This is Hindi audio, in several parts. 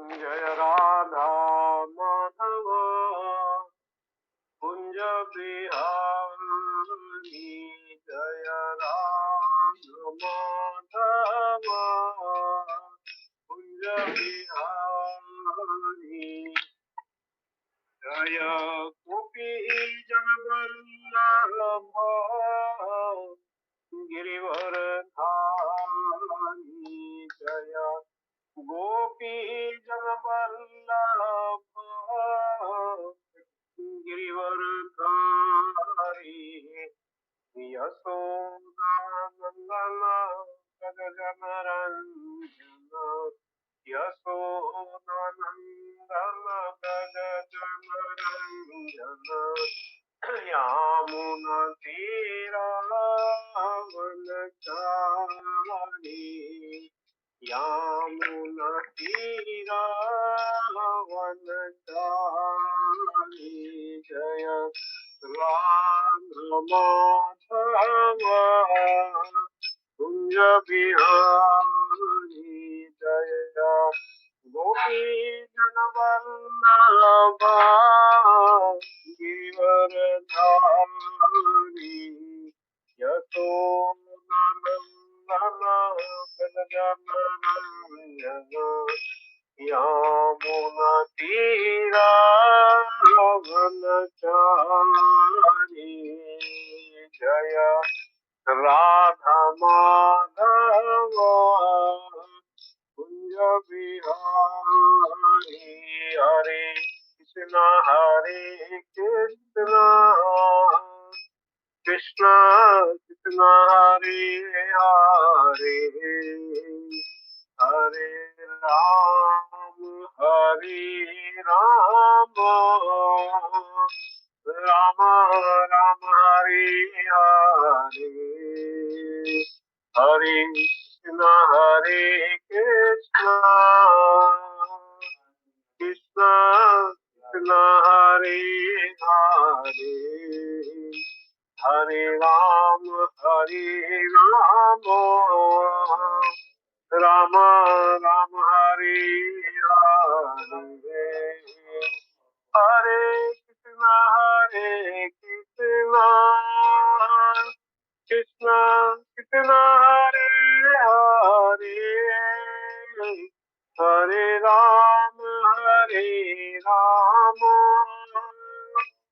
जय राधा माधव कुंज बिहारी। जय राधा माधव कुंज बिहारी। जय गोपी जन वल्लभ गिरिवर धारी। जय गोपी जन वल्लभ गिरिवर धारी। यशोदानंदन व्रज रंजन। यशोदानंदन व्रज रंजन। यामुनतीरावनचारी। यामुनतीरावनचारी। जय राधा माधव कुंज बिहारी। जय गोपी जन वल्लभ गिरिवर धारी। यशोदानंदन व्रज रंजन। यामुनतीरावनचारी। जय राधा माधव कुंज बिहारी। हरे कृष्ण कृष्ण कृष्ण हरे हरे। हरे राम राम राम हरे हरे। हरे कृष्ण कृष्ण कृष्ण हरे हरे। हरे राम राम राम हरे हरे। हरे कृष्ण कृष्ण कृष्ण हरे हरे। हरे राम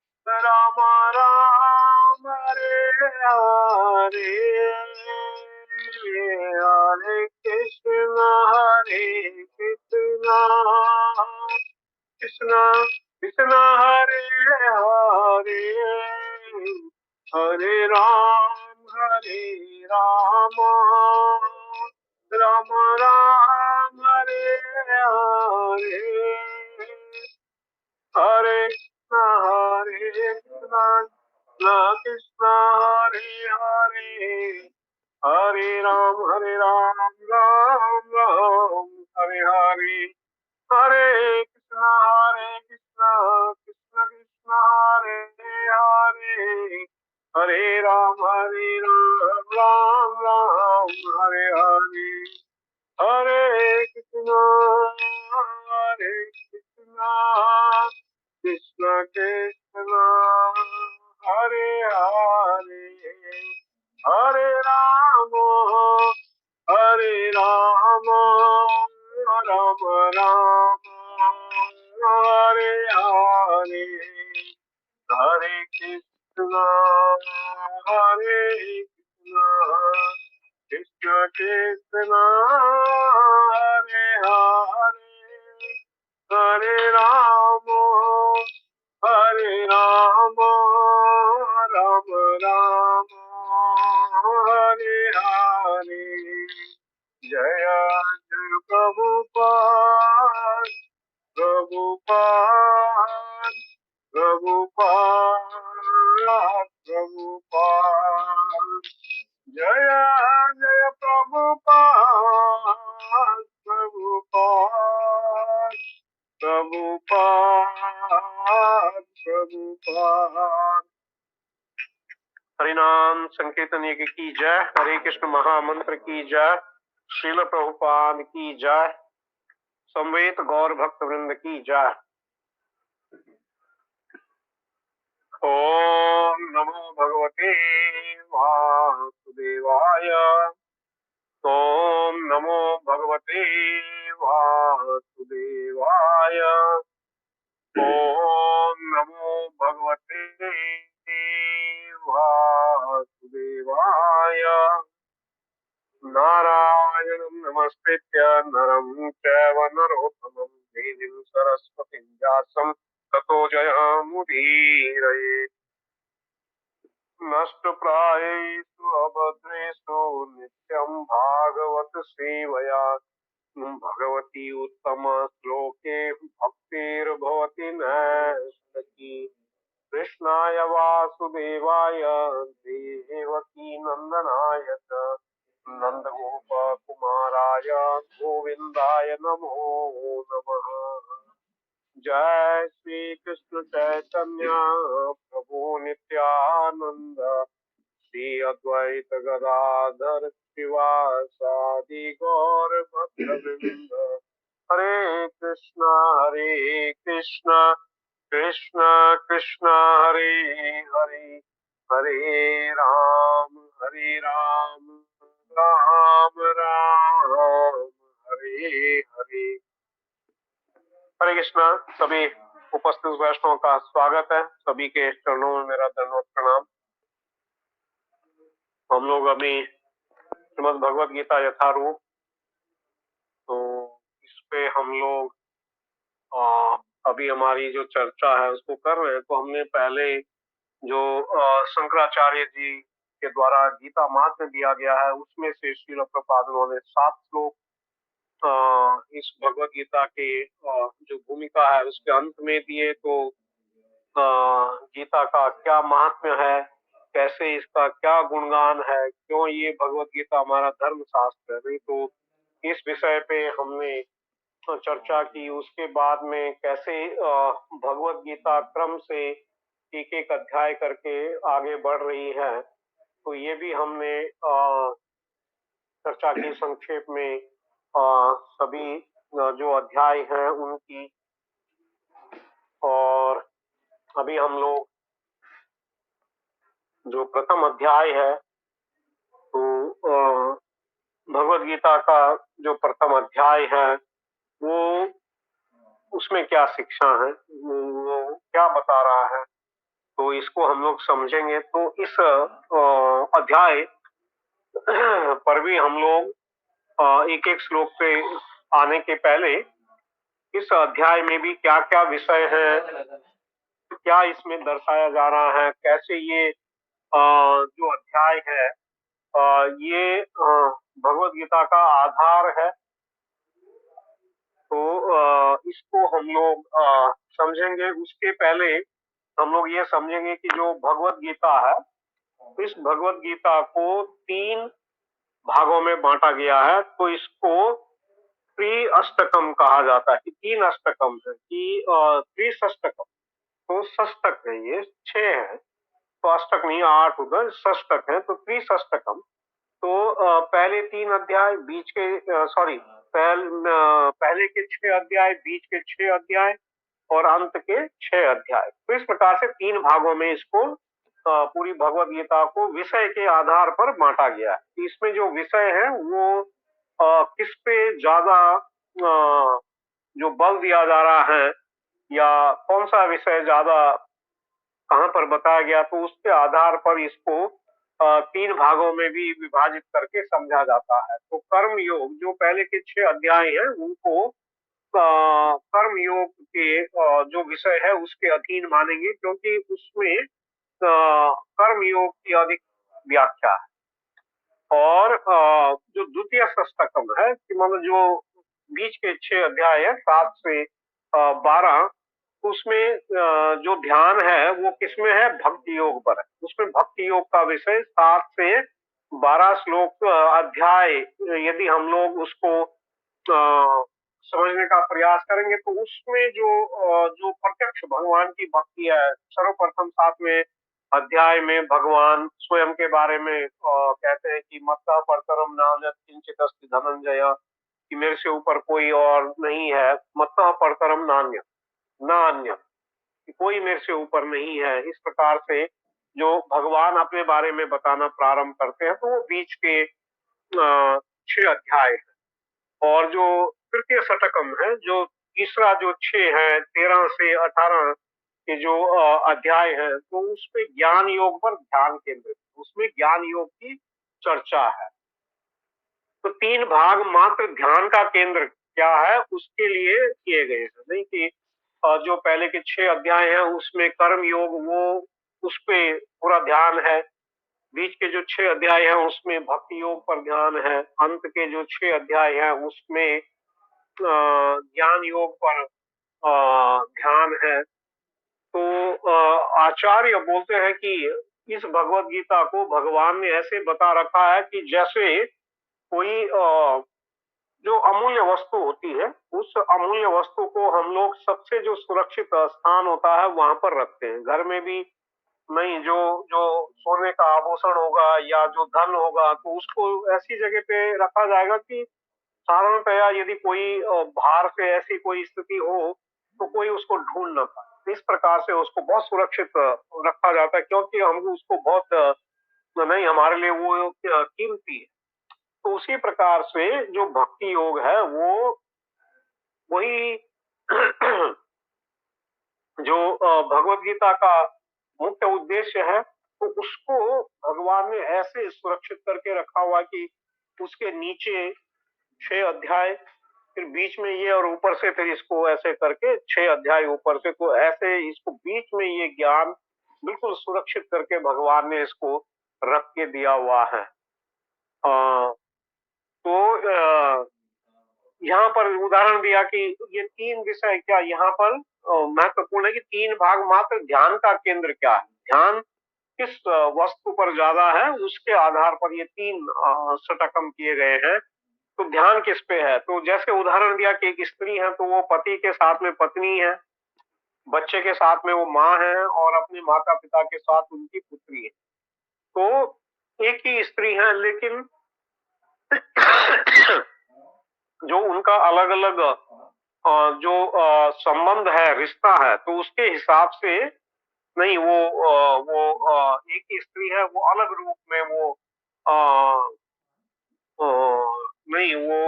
राम राम हरे हरे। हरे कृष्ण कृष्ण कृष्ण हरे हरे। हरे राम राम राम हरे हरे। हरे कृष्ण कृष्ण हरे हरे। हरे राम राम हरे हरे। हरे कृष्ण कृष्ण कृष्ण हरे हरे। हरे राम राम हरे हरे। हरे कृष्ण कृष्ण कृष्ण हरे हरे। हरे राम राम राम हरे हरे। हरे कृष्ण कृष्ण कृष्ण हरे हरे। हरे राम राम राम हरे हरे। जय जय प्रभुपाद प्रभुपाद प्रभुपाद। जय जय प्रभुपाद प्रभुपाद। हरिनाम संकीर्तन यज्ञ की जय। हरे कृष्ण महामंत्र की जय। श्रील प्रभुपाद की जय। संवेत गौर भक्त वृंद की जय। ओम नमो भगवते वासुदेवाय। ओम नमो भगवते वासुदेवाय। ओम नमो भगवते वासुदेवाय। नारायणं नमस्कृत्य नरं चैव नरोत्तमं देवीं सरस्वतीं व्यासं ततो जयमुदीरये। नष्टप्रायेषु अभद्रेषु नित्यं भागवत सेवया भगवती उत्तम श्लोके भक्तिर्भवति नैष्ठकी। कृष्णाय वासुदेवाय देवकी नंदनाय च नंदगोप कुमाराय गोविंदाय नमो नमः। जय श्री कृष्ण चैतन्य प्रभु नित्यानंद श्री अद्वैत गदाधर श्रीवासादि गौर भक्तवृंद। हरे कृष्ण कृष्ण कृष्ण हरे हरे हरे राम राम राम हरे हरे। हरे कृष्णा। सभी उपस्थित वैष्णवों का स्वागत है। सभी के चरणों में मेरा दंडवत प्रणाम। हम लोग अभी श्रीमद् भगवद गीता यथारूप, तो इस पे हम लोग अभी हमारी जो चर्चा है उसको कर रहे हैं। तो हमने पहले जो शंकराचार्य जी के द्वारा गीता महात्म्य दिया गया है उसमें से श्रील प्रभुपाद उन्होंने 7 श्लोक इस भगवद गीता के जो भूमिका है उसके अंत में दिए। तो गीता का क्या महात्म्य है, कैसे इसका क्या गुणगान है, क्यों ये भगवद गीता हमारा धर्म शास्त्र है। नहीं तो इस विषय पे हमने चर्चा की। उसके बाद में कैसे भगवद गीता क्रम से एक एक अध्याय करके आगे बढ़ रही है, तो ये भी हमने चर्चा की संक्षेप में। सभी जो अध्याय हैं उनकी, और अभी हम लोग जो प्रथम अध्याय है तो भगवद गीता का जो प्रथम अध्याय है वो उसमें क्या शिक्षा है, वो क्या बता रहा है, तो इसको हम लोग समझेंगे। तो इस अध्याय पर भी हम लोग एक एक श्लोक पे आने के पहले इस अध्याय में भी क्या क्या विषय है, क्या इसमें दर्शाया जा रहा है, कैसे ये जो अध्याय है ये भगवद गीता का आधार है, तो इसको हम लोग समझेंगे। उसके पहले हम लोग ये समझेंगे कि जो भगवद गीता है, इस भगवद गीता को 3 भागों में बांटा गया है। तो इसको त्रिअष्टकम कहा जाता है कि 3 अष्टकम है कि त्रिषष्टकम। तो षष्टक है, ये 6 है, तो अष्टक नहीं 8 उधर षष्टक है, तो त्रिषष्टकम। तो पहले 3 अध्याय, बीच के पहले के 6 अध्याय, बीच के 6 अध्याय और अंत के 6 अध्याय। तो इस प्रकार से 3 भागों में इसको पूरी भगवद गीता को विषय के आधार पर बांटा गया है। इसमें जो विषय है वो किस पे ज्यादा जो बल दिया जा रहा है या कौन सा विषय ज्यादा कहाँ पर बताया गया, तो उसके आधार पर इसको 3 भागों में भी विभाजित करके समझा जाता है। तो कर्म योग जो पहले के 6 अध्याय हैं उनको कर्म योग के जो विषय है उसके अधीन मानेंगे, क्योंकि उसमें कर्म योग की अधिक व्याख्या है। और जो द्वितीय षष्टकम है कि मतलब जो बीच के 6 अध्याय है 7 से 12, उसमें जो ध्यान है वो किसमें है, भक्ति योग पर है। उसमें भक्ति योग का विषय 7 से 12 श्लोक अध्याय यदि हम लोग उसको समझने का प्रयास करेंगे तो उसमें जो प्रत्यक्ष भगवान की भक्ति है, सर्वप्रथम 7वें अध्याय में भगवान स्वयं के बारे में कहते हैं कि मत्तः परतरम नान्यत् किंचित् अस्ति धनंजय। कि मेरे से ऊपर कोई और नहीं है, मत्तः परतरम नान्य न अन्य, कि कोई मेरे से ऊपर नहीं है। इस प्रकार से जो भगवान अपने बारे में बताना प्रारंभ करते हैं, तो वो बीच के 6 अध्याय है। और जो तृतीय शतकम है, जो तीसरा जो 6 है, 13 से 18 के जो अध्याय है, तो उसमें ज्ञान योग पर ध्यान केंद्रित, उसमें ज्ञान योग की चर्चा है। तो 3 भाग मात्र ध्यान का केंद्र क्या है उसके लिए किए गए हैं, नहीं कि जो पहले के 6 अध्याय हैं उसमें कर्म योग, वो उस पे पूरा ध्यान है। बीच के जो 6 अध्याय हैं उसमें भक्ति योग पर ध्यान है। अंत के जो 6 अध्याय हैं उसमें ज्ञान योग पर ध्यान है। तो आचार्य बोलते हैं कि इस भगवत गीता को भगवान ने ऐसे बता रखा है कि जैसे कोई जो अमूल्य वस्तु होती है, उस अमूल्य वस्तु को हम लोग सबसे जो सुरक्षित स्थान होता है वहां पर रखते हैं। घर में भी नहीं, जो जो सोने का आभूषण होगा या जो धन होगा, तो उसको ऐसी जगह पे रखा जाएगा कि साधारणतया यदि कोई बाहर से ऐसी कोई स्थिति हो तो कोई उसको ढूंढ ना पाए। इस प्रकार से उसको बहुत सुरक्षित रखा जाता है, क्योंकि हम उसको बहुत नहीं, हमारे लिए वो कीमती है। तो उसी प्रकार से जो भक्ति योग है वो वही जो भगवत गीता का मुख्य उद्देश्य है, तो उसको भगवान ने ऐसे सुरक्षित करके रखा हुआ कि उसके नीचे 6 अध्याय, फिर बीच में ये, और ऊपर से फिर इसको ऐसे करके 6 अध्याय ऊपर से, तो ऐसे इसको बीच में ये ज्ञान बिल्कुल सुरक्षित करके भगवान ने इसको रख के दिया हुआ है। तो यहाँ पर उदाहरण दिया कि ये 3 विषय क्या यहाँ पर महत्वपूर्ण है कि 3 भाग मात्र ध्यान का केंद्र क्या है, ध्यान किस वस्तु पर ज्यादा है, उसके आधार पर ये 3 षटकम किए गए हैं। तो ध्यान किस पे है, तो जैसे उदाहरण दिया कि एक स्त्री है तो वो पति के साथ में पत्नी है, बच्चे के साथ में वो माँ है, और अपने माता पिता के साथ उनकी पुत्री है। तो एक ही स्त्री है, लेकिन जो उनका अलग अलग जो संबंध है, रिश्ता है, तो उसके हिसाब से नहीं, एक ही स्त्री है, वो अलग रूप में वो अ, अ, नहीं, वो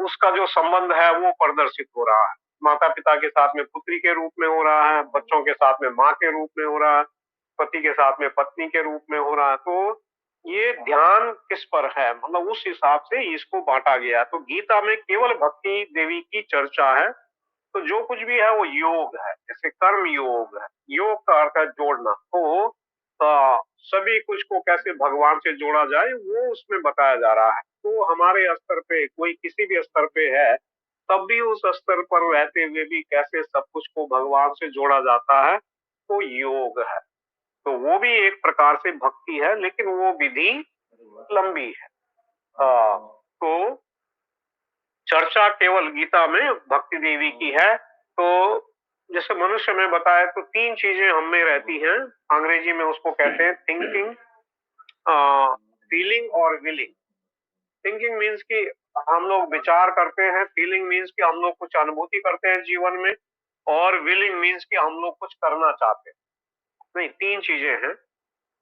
उसका जो संबंध है वो प्रदर्शित हो रहा है। माता पिता के साथ में पुत्री के रूप में हो रहा है, बच्चों के साथ में माँ के रूप में हो रहा है, पति के साथ में पत्नी के रूप में हो रहा है। तो ये ध्यान किस पर है, मतलब उस हिसाब से इसको बांटा गया। तो गीता में केवल भक्ति देवी की चर्चा है, तो जो कुछ भी है वो योग है, जैसे कर्म योग है। योग का अर्थ है जोड़ना, तो सभी कुछ को कैसे भगवान से जोड़ा जाए वो उसमें बताया जा रहा है। तो हमारे स्तर पे कोई किसी भी स्तर पे है, तब भी उस स्तर पर रहते हुए भी कैसे सब कुछ को भगवान से जोड़ा जाता है, तो योग है। तो वो भी एक प्रकार से भक्ति है, लेकिन वो विधि लंबी है। तो चर्चा केवल गीता में भक्ति देवी की है। तो जैसे मनुष्य में बताया, तो 3 चीजें हम में रहती हैं, अंग्रेजी में उसको कहते हैं थिंकिंग, फीलिंग और विलिंग। थिंकिंग मीन्स कि हम लोग विचार करते हैं, फीलिंग मीन्स कि हम लोग कुछ अनुभूति करते हैं जीवन में, और विलिंग मीन्स कि हम लोग कुछ करना चाहते हैं। नहीं, 3 चीजें हैं।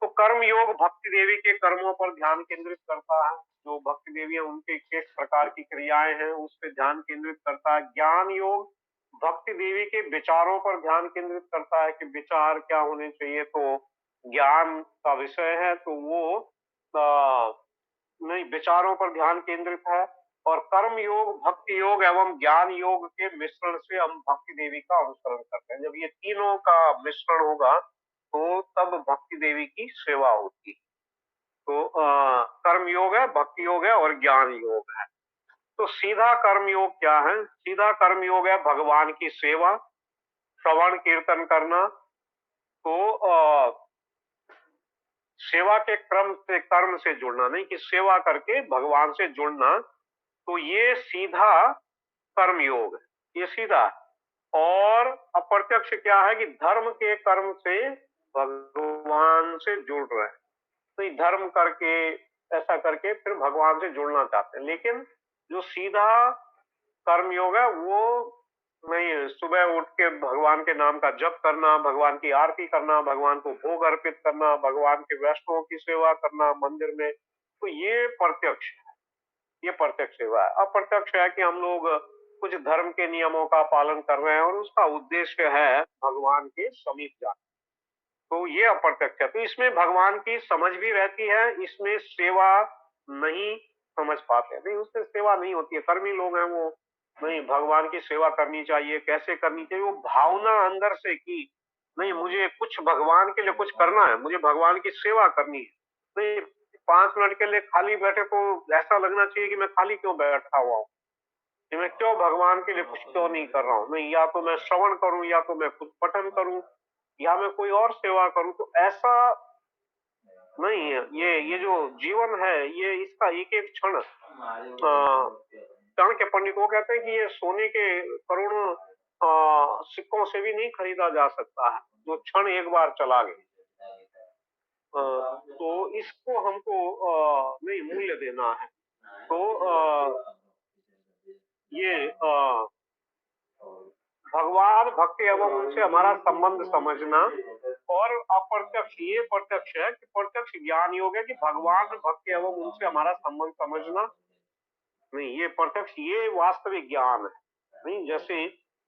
तो कर्म योग भक्ति देवी के कर्मों पर ध्यान केंद्रित करता है, जो भक्ति देवी है उनके किस प्रकार की क्रियाएं हैं उस पर ध्यान केंद्रित करता है। ज्ञान योग भक्ति देवी के विचारों पर ध्यान केंद्रित करता है कि विचार क्या होने चाहिए, तो ज्ञान का विषय है, तो वो नहीं, विचारों पर ध्यान केंद्रित है। और कर्म योग भक्ति योग एवं ज्ञान योग के मिश्रण से हम भक्ति देवी का अनुसरण करते हैं। जब ये तीनों का मिश्रण होगा तो तब भक्ति देवी की सेवा होती है। तो कर्म योग है, भक्ति योग है और ज्ञान योग है। तो सीधा कर्म योग क्या है, सीधा कर्म योग है भगवान की सेवा, श्रवण कीर्तन करना। तो सेवा के क्रम से कर्म से जुड़ना, नहीं कि सेवा करके भगवान से जुड़ना, तो ये सीधा कर्म योग है, ये सीधा। और अप्रत्यक्ष क्या है कि धर्म के कर्म से भगवान से जुड़ रहे हैं, तो ये धर्म करके ऐसा करके फिर भगवान से जुड़ना चाहते हैं। लेकिन जो सीधा कर्म योग है वो नहीं है। सुबह उठ के भगवान के नाम का जप करना, भगवान की आरती करना, भगवान को भोग अर्पित करना, भगवान के वैष्णवों की सेवा करना मंदिर में, तो ये प्रत्यक्ष है, ये प्रत्यक्ष सेवा है। अप्रत्यक्ष है कि हम लोग कुछ धर्म के नियमों का पालन कर रहे हैं और उसका उद्देश्य है भगवान के समीप जाना, तो ये अप्रत्यक्ष है। तो इसमें भगवान की समझ भी रहती है, इसमें सेवा नहीं समझ पाते, नहीं उससे सेवा नहीं होती है। कर्मी लोग हैं वो, नहीं भगवान की सेवा करनी चाहिए, कैसे करनी चाहिए, वो भावना अंदर से कि नहीं मुझे कुछ भगवान के लिए कुछ करना है, मुझे भगवान की सेवा करनी है। नहीं 5 मिनट के लिए खाली बैठे तो ऐसा लगना चाहिए कि मैं खाली क्यों बैठा हुआ हूँ, कि मैं क्यों भगवान के लिए कुछ क्यों नहीं कर रहा हूँ। नहीं या तो मैं श्रवण करूं, या तो मैं कुछ पठन करूं, या मैं कोई और सेवा करूं, तो ऐसा नहीं है। ये जो जीवन है ये इसका एक एक क्षण चाणक्य पंडित वो कहते हैं कि ये सोने के करोड़ों सिक्कों से भी नहीं खरीदा जा सकता है, जो क्षण एक बार चला गया। तो इसको हमको नहीं मूल्य देना है। तो ये भगवान भक्ति एवं उनसे हमारा संबंध समझना, और अप्रत्यक्ष ये प्रत्यक्ष है कि प्रत्यक्ष ज्ञान योग है कि भगवान भक्ति एवं उनसे हमारा संबंध समझना। नहीं ये प्रत्यक्ष ये वास्तविक ज्ञान है। नहीं जैसे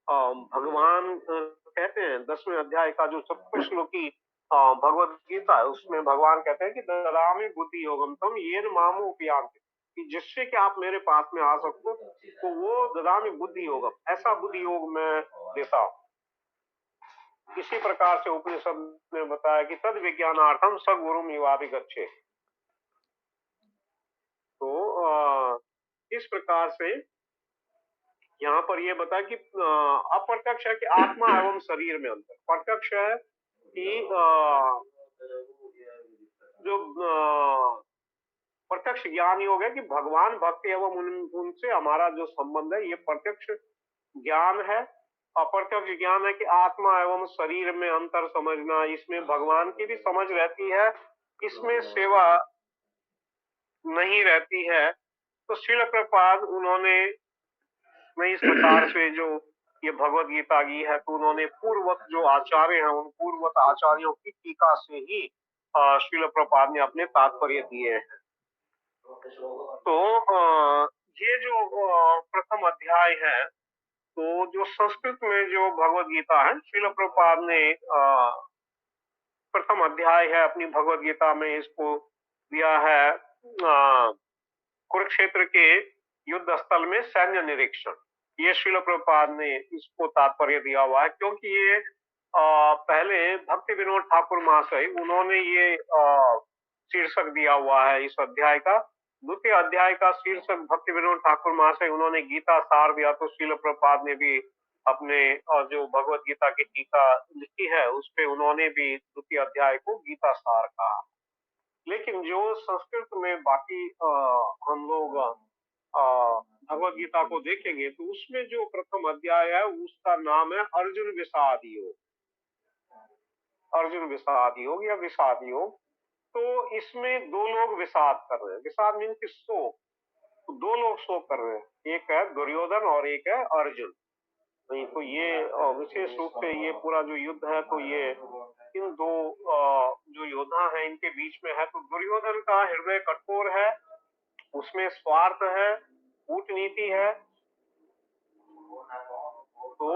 भगवान कहते हैं 10वें अध्याय का जो 24 श्लोकी भगवत गीता है, उसमें भगवान कहते हैं कि ददामि बुद्धि योगम तम येन मामो उपयान्ति, कि जिससे कि आप मेरे पास में आ सको, तो वो ददामि बुद्धि योगम, ऐसा बुद्धि योग मैं देता हूँ। इसी प्रकार से उपनिषद ने बताया कि तद विज्ञानार्थम स गुरुम युवाभिगच्छे। तो इस प्रकार से यहाँ पर ये बताया कि अप्रत्यक्ष है कि आत्मा एवं शरीर में अंतर, प्रत्यक्ष है कि जो प्रत्यक्ष ज्ञान योग है कि भगवान भक्ति एवं उनसे हमारा जो संबंध है, ये प्रत्यक्ष ज्ञान है। अप्रत्यक्ष ज्ञान है कि आत्मा एवं शरीर में अंतर समझना, इसमें भगवान की भी समझ रहती है, इसमें सेवा नहीं रहती है। तो श्रील प्रभुपाद उन्होंने इस प्रकार से जो ये भगवत गीता की है, तो उन्होंने पूर्वत जो आचार्य हैं उन पूर्वत आचार्यों की टीका से ही श्रील प्रभुपाद ने अपने तात्पर्य दिए हैं। तो ये जो प्रथम अध्याय है, तो जो संस्कृत में जो भगवत गीता है, श्रील प्रभुपाद ने प्रथम अध्याय है अपनी भगवत गीता में इसको दिया है कुरुक्षेत्र के युद्ध स्थल में सैन्य निरीक्षण। ये श्रील प्रभुपाद ने इसको तात्पर्य दिया हुआ है, क्योंकि ये पहले भक्ति विनोद ठाकुर महाशय उन्होंने ये शीर्षक दिया हुआ है इस अध्याय का। द्वितीय अध्याय का शीर्षक भक्ति विनोद ठाकुर महाशय उन्होंने गीता सार दिया, तो श्रील प्रभुपाद ने भी अपने जो भगवत गीता की टीका लिखी है उस पे उन्होंने भी द्वितीय अध्याय को गीता सार कहा। लेकिन जो संस्कृत में बाकी हम लोग भगवत गीता को देखेंगे, तो उसमें जो प्रथम अध्याय है उसका नाम है अर्जुन विषाद योग, अर्जुन विषाद योग या विषाद योग। तो इसमें दो लोग विषाद कर रहे हैं, विषाद मीन कि शोक, तो दो लोग शोक कर रहे हैं, एक है दुर्योधन और एक है अर्जुन। नहीं तो ये विशेष रूप से ये पूरा जो युद्ध है, तो ये इन दो जो योद्धा हैं इनके बीच में है। तो दुर्योधन का हृदय कठोर है, उसमें स्वार्थ है, कूटनीति है। तो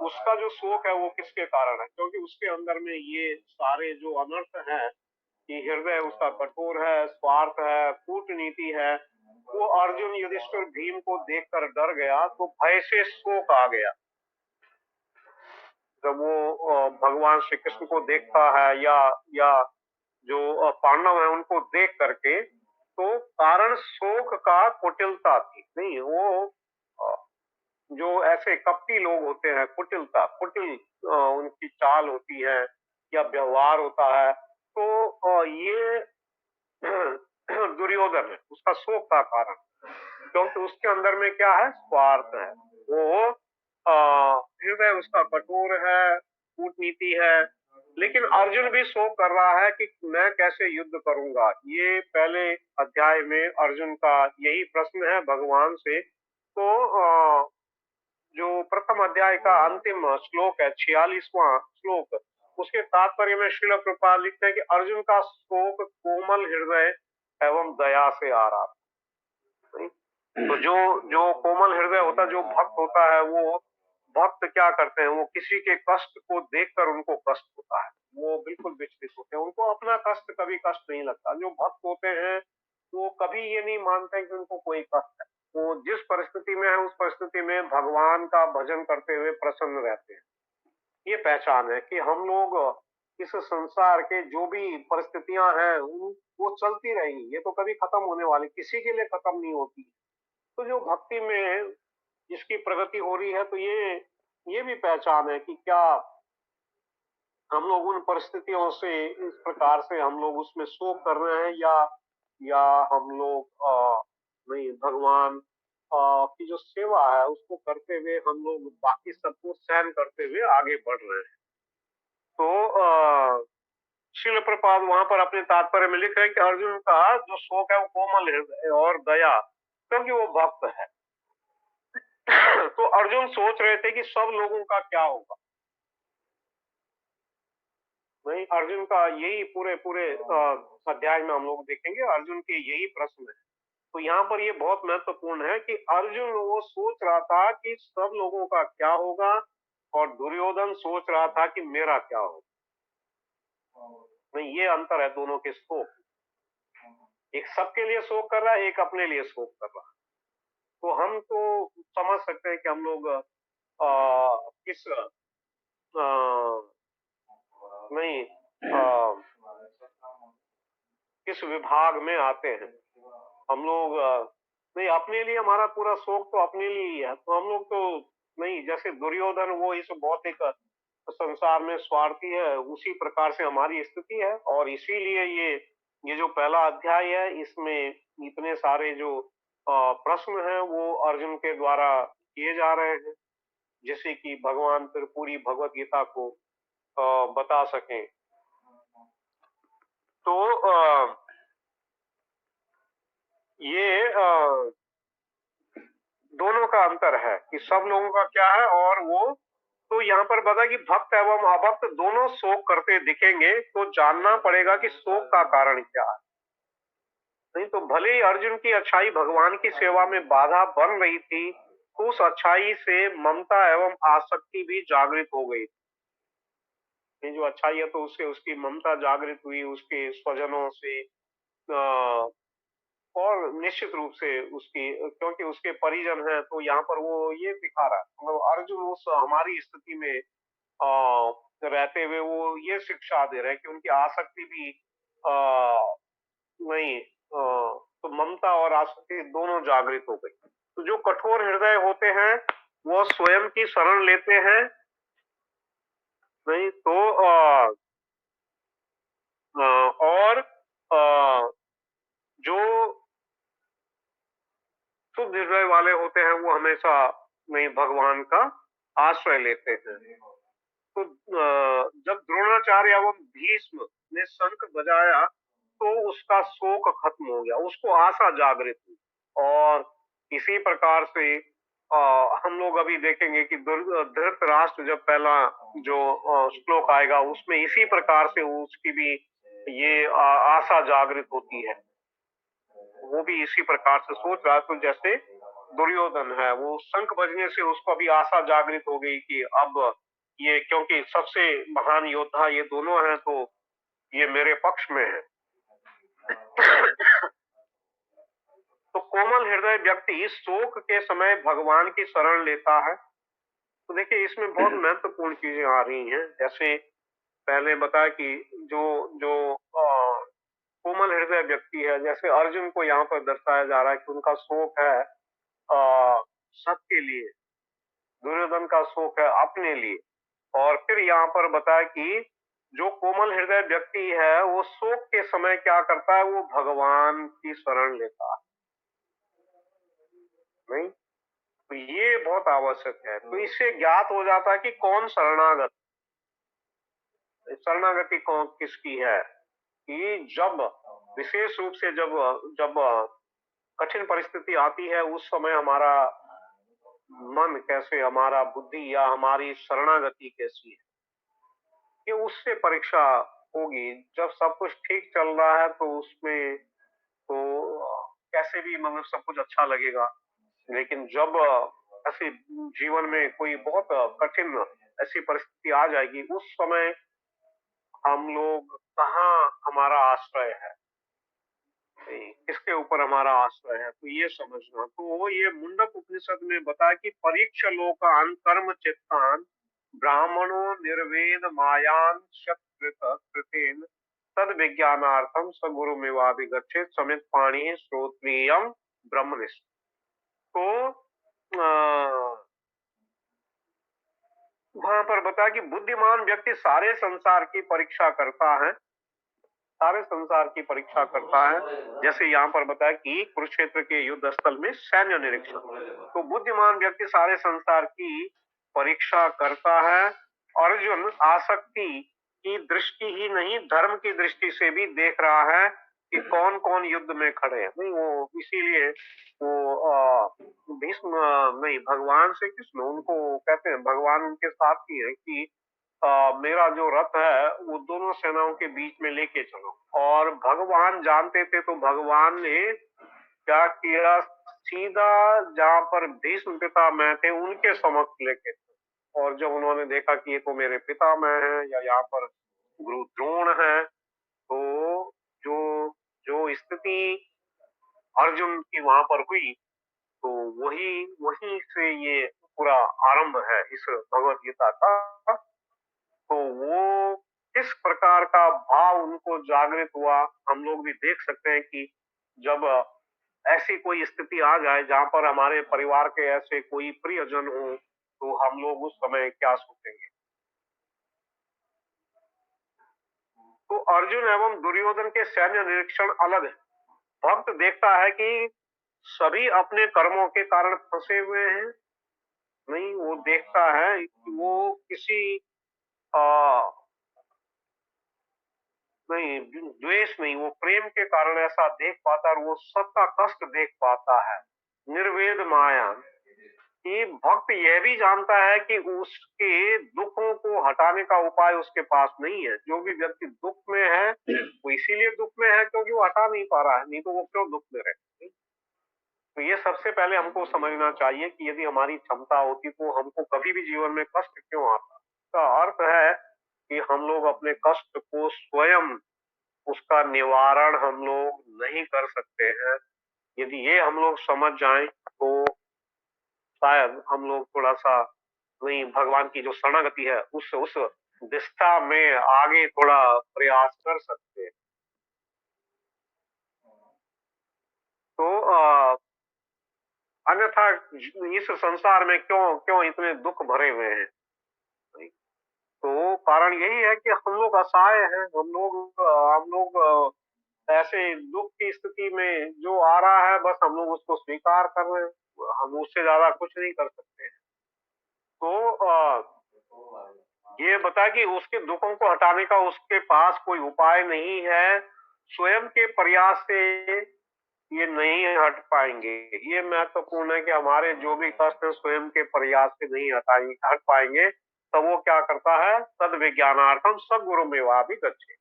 उसका जो शोक है वो किसके कारण है, क्योंकि उसके अंदर में ये सारे जो अनर्थ हैं कि हृदय उसका कठोर है, स्वार्थ है, कूटनीति है। वो अर्जुन युधिष्ठिर भीम को देखकर डर गया, तो भय से शोक आ गया। जब वो भगवान श्री कृष्ण को देखता है या जो पांडव है उनको देख करके, तो कारण शोक का कुटिलता थी। नहीं वो जो ऐसे कपटी लोग होते हैं, कुटिलता कुटिल उनकी चाल होती है या व्यवहार होता है, तो ये दुर्योधन है उसका शोक का कारण, क्योंकि उसके अंदर में क्या है, स्वार्थ है। वो हृदय उसका कठोर है, कूटनीति है, लेकिन अर्जुन भी शोक कर रहा है कि मैं कैसे युद्ध करूंगा। ये पहले अध्याय में अर्जुन का यही प्रश्न है भगवान से। तो जो प्रथम अध्याय का अंतिम श्लोक है 46वां श्लोक, उसके तात्पर्य में श्रील प्रभुपाद लिखते हैं कि अर्जुन का शोक कोमल हृदय एवं दया से आ रहा है। तो जो जो कोमल हृदय होता है, जो भक्त होता है, वो भक्त क्या करते हैं, वो किसी के कष्ट को देखकर उनको कष्ट होता है, वो बिल्कुल विचलित होते हैं, उनको अपना कष्ट कभी कष्ट नहीं लगता। जो भक्त होते हैं वो कभी ये नहीं मानते कि उनको कोई कष्ट है। वो जिस परिस्थिति में है उस परिस्थिति में भगवान का भजन करते हुए प्रसन्न रहते हैं। ये पहचान है कि हम लोग इस संसार के जो भी परिस्थितियां हैं वो चलती रहेंगी, ये तो कभी खत्म होने वाली, किसी के लिए खत्म नहीं होती। तो जो भक्ति में जिसकी प्रगति हो रही है, तो ये भी पहचान है कि क्या हम लोग उन परिस्थितियों से इस प्रकार से हम लोग उसमें शोक कर रहे हैं, या हम लोग नहीं, भगवान की जो सेवा है उसको करते हुए हम लोग बाकी सबको सहन करते हुए आगे बढ़ रहे हैं। तो श्रील प्रभुपाद वहां पर अपने तात्पर्य में लिख रहे हैं कि अर्जुन का जो शोक है वो कोमल हृदय और दया, क्योंकि वो भक्त है। तो अर्जुन सोच रहे थे कि सब लोगों का क्या होगा। नहीं, अर्जुन का यही पूरे पूरे अध्याय में हम लोग देखेंगे, अर्जुन के यही प्रश्न है। तो यहाँ पर ये बहुत महत्वपूर्ण है कि अर्जुन वो सोच रहा था कि सब लोगों का क्या होगा, और दुर्योधन सोच रहा था कि मेरा क्या होगा। नहीं, ये अंतर है दोनों के शोक। एक सबके लिए शोक कर रहा है, एक अपने लिए शोक कर रहा है। तो हम तो समझ सकते हैं कि हम लोग किस नहीं किस विभाग में आते हैं। हम लोग नहीं, अपने लिए हमारा पूरा शोक तो अपने लिए ही है। तो हम लोग तो नहीं, जैसे दुर्योधन वो इस भौतिक संसार में स्वार्थी है, उसी प्रकार से हमारी स्थिति है। और इसीलिए ये जो पहला अध्याय है, इसमें इतने सारे जो प्रश्न हैं वो अर्जुन के द्वारा किए जा रहे हैं, जिससे कि भगवान फिर पूरी भगवत गीता को बता सकें। तो ये दोनों का अंतर है कि सब लोगों का क्या है और वो। तो यहाँ पर बता कि भक्त एवं अभक्त दोनों शोक करते दिखेंगे, तो जानना पड़ेगा कि शोक का कारण क्या है। नहीं तो भले ही अर्जुन की अच्छाई भगवान की सेवा में बाधा बन रही थी, उस अच्छाई से ममता एवं आसक्ति भी जागृत हो गई। ये जो अच्छाई है तो उससे उसकी ममता जागृत हुई, उसके स्वजनों से और निश्चित रूप से उसकी, क्योंकि उसके परिजन हैं, तो यहाँ पर वो ये दिखा रहा है, मतलब अर्जुन उस हमारी स्थिति में रहते हुए वो ये शिक्षा दे रहे हैं कि उनकी आसक्ति भी नहीं, तो ममता और आसक्ति दोनों जागृत हो गई। तो जो कठोर हृदय होते हैं वो स्वयं की शरण लेते हैं। नहीं तो और जो शुद्ध हृदय वाले होते हैं वो हमेशा नहीं भगवान का आश्रय लेते हैं। तो जब द्रोणाचार्य एवं भीष्म ने शंख बजाया तो उसका शोक खत्म हो गया, उसको आशा जागृत हुई। और इसी प्रकार से हम लोग अभी देखेंगे कि धृतराष्ट्र जब पहला जो श्लोक आएगा उसमें इसी प्रकार से उसकी भी ये आशा जागृत होती है। वो भी इसी प्रकार से सोच रहा है। तो जैसे दुर्योधन है, वो शंख बजने से उसको अभी आशा जागृत हो गई कि अब ये, क्योंकि सबसे महान योद्धा ये दोनों हैं, तो ये मेरे पक्ष में है। तो कोमल हृदय व्यक्ति शोक के समय भगवान की शरण लेता है। तो देखिए इसमें बहुत महत्वपूर्ण चीजें आ रही हैं। जैसे पहले बताया कि जो जो कोमल हृदय व्यक्ति है, जैसे अर्जुन को यहाँ पर दर्शाया जा रहा है कि उनका शोक है सबके लिए, दुर्योधन का शोक है अपने लिए। और फिर यहाँ पर बताया कि जो कोमल हृदय व्यक्ति है वो शोक के समय क्या करता है, वो भगवान की शरण लेता है। नहीं, तो ये बहुत आवश्यक है। तो इससे ज्ञात हो जाता है कि कौन शरणागत। शरणागति कौन किसकी है कि जब विशेष रूप से जब जब कठिन परिस्थिति आती है उस समय हमारा मन कैसे, हमारा बुद्धि या हमारी शरणागति कैसी है, ये उससे परीक्षा होगी। जब सब कुछ ठीक चल रहा है तो उसमें तो कैसे भी मतलब सब कुछ अच्छा लगेगा, लेकिन जब ऐसे जीवन में कोई बहुत कठिन ऐसी परिस्थिति आ जाएगी, उस समय हम लोग कहाँ हमारा आश्रय है, किसके ऊपर हमारा आश्रय है, तो ये समझना। तो वो ये मुंडक उपनिषद में बताया कि परीक्ष लोकान कर्म चित्तान ब्राह्मणो निर्वेद मायान शतकृत कृतेन तद विज्ञानार्थम स गुरु मेवाभिगच्छेत समित पाणी श्रोत्रियम ब्रह्मनिष्ठ। तो वहां पर बताया कि बुद्धिमान व्यक्ति सारे संसार की परीक्षा करता है, सारे संसार की परीक्षा करता है। जैसे यहाँ पर बताया कि कुरुक्षेत्र के युद्ध स्थल में सैन्य निरीक्षण, तो बुद्धिमान व्यक्ति सारे संसार की परीक्षा करता है। अर्जुन आसक्ति की दृष्टि ही नहीं, धर्म की दृष्टि से भी देख रहा है कि कौन कौन युद्ध में खड़े हैं। नहीं, वो इसीलिए वो भीष्म नहीं, भगवान श्री कृष्ण उनको कहते हैं, भगवान उनके साथ ही है कि मेरा जो रथ है वो दोनों सेनाओं के बीच में लेके चलो। और भगवान जानते थे, तो भगवान ने क्या किया, सीधा जहां पर भीष्म पितामह थे उनके समक्ष लेके, और जब उन्होंने देखा कि ये तो मेरे पितामह हैं या यहाँ पर गुरु द्रोण है, तो जो जो स्थिति अर्जुन की वहां पर हुई, तो वही वहीं से ये पूरा आरंभ है इस भगवत गीता का। तो वो किस प्रकार का भाव उनको जागृत हुआ, हम लोग भी देख सकते हैं कि जब ऐसी कोई स्थिति आ जाए जहां पर हमारे परिवार के ऐसे कोई प्रियजन हो, तो हम लोग उस समय क्या सोचेंगे। तो अर्जुन एवं दुर्योधन के सैन्य निरीक्षण अलग है। भक्त देखता है कि सभी अपने कर्मों के कारण फंसे हुए हैं, नहीं, वो देखता है कि वो किसी आ, नहीं, द्वेष नहीं, वो प्रेम के कारण ऐसा देख पाता है और वो सबका कष्ट देख पाता है। निर्वेद माया कि भक्त यह भी जानता है कि उसके दुखों को हटाने का उपाय उसके पास नहीं है। जो भी व्यक्ति दुख में है वो इसीलिए दुख में है क्योंकि वो हटा नहीं पा रहा है, नहीं तो वो क्यों दुख में रहे। तो ये सबसे पहले हमको समझना चाहिए कि यदि हमारी क्षमता होती तो हमको कभी भी जीवन में कष्ट क्यों आता। इसका अर्थ है कि हम लोग अपने कष्ट को स्वयं उसका निवारण हम लोग नहीं कर सकते हैं। यदि ये हम लोग समझ जाएं तो शायद हम लोग थोड़ा सा नहीं, भगवान की जो शरणागति है उस दिशा में आगे थोड़ा प्रयास कर सकते हैं। तो अन्यथा इस संसार में क्यों क्यों इतने दुख भरे हुए हैं। तो कारण यही है कि हम लोग असहाय हैं, हम लोग ऐसे दुख की स्थिति में जो आ रहा है बस हम लोग उसको स्वीकार कर रहे हैं, हम उससे ज्यादा कुछ नहीं कर सकते। तो ये बता कि उसके दुखों को हटाने का उसके पास कोई उपाय नहीं है, स्वयं के प्रयास से ये नहीं हट पाएंगे। ये महत्वपूर्ण है कि हमारे जो भी कष्ट स्वयं के प्रयास से नहीं हट पाएंगे, तब वो क्या करता है, तद विज्ञानार्थम सब गुरु मेवा भी गच्छे।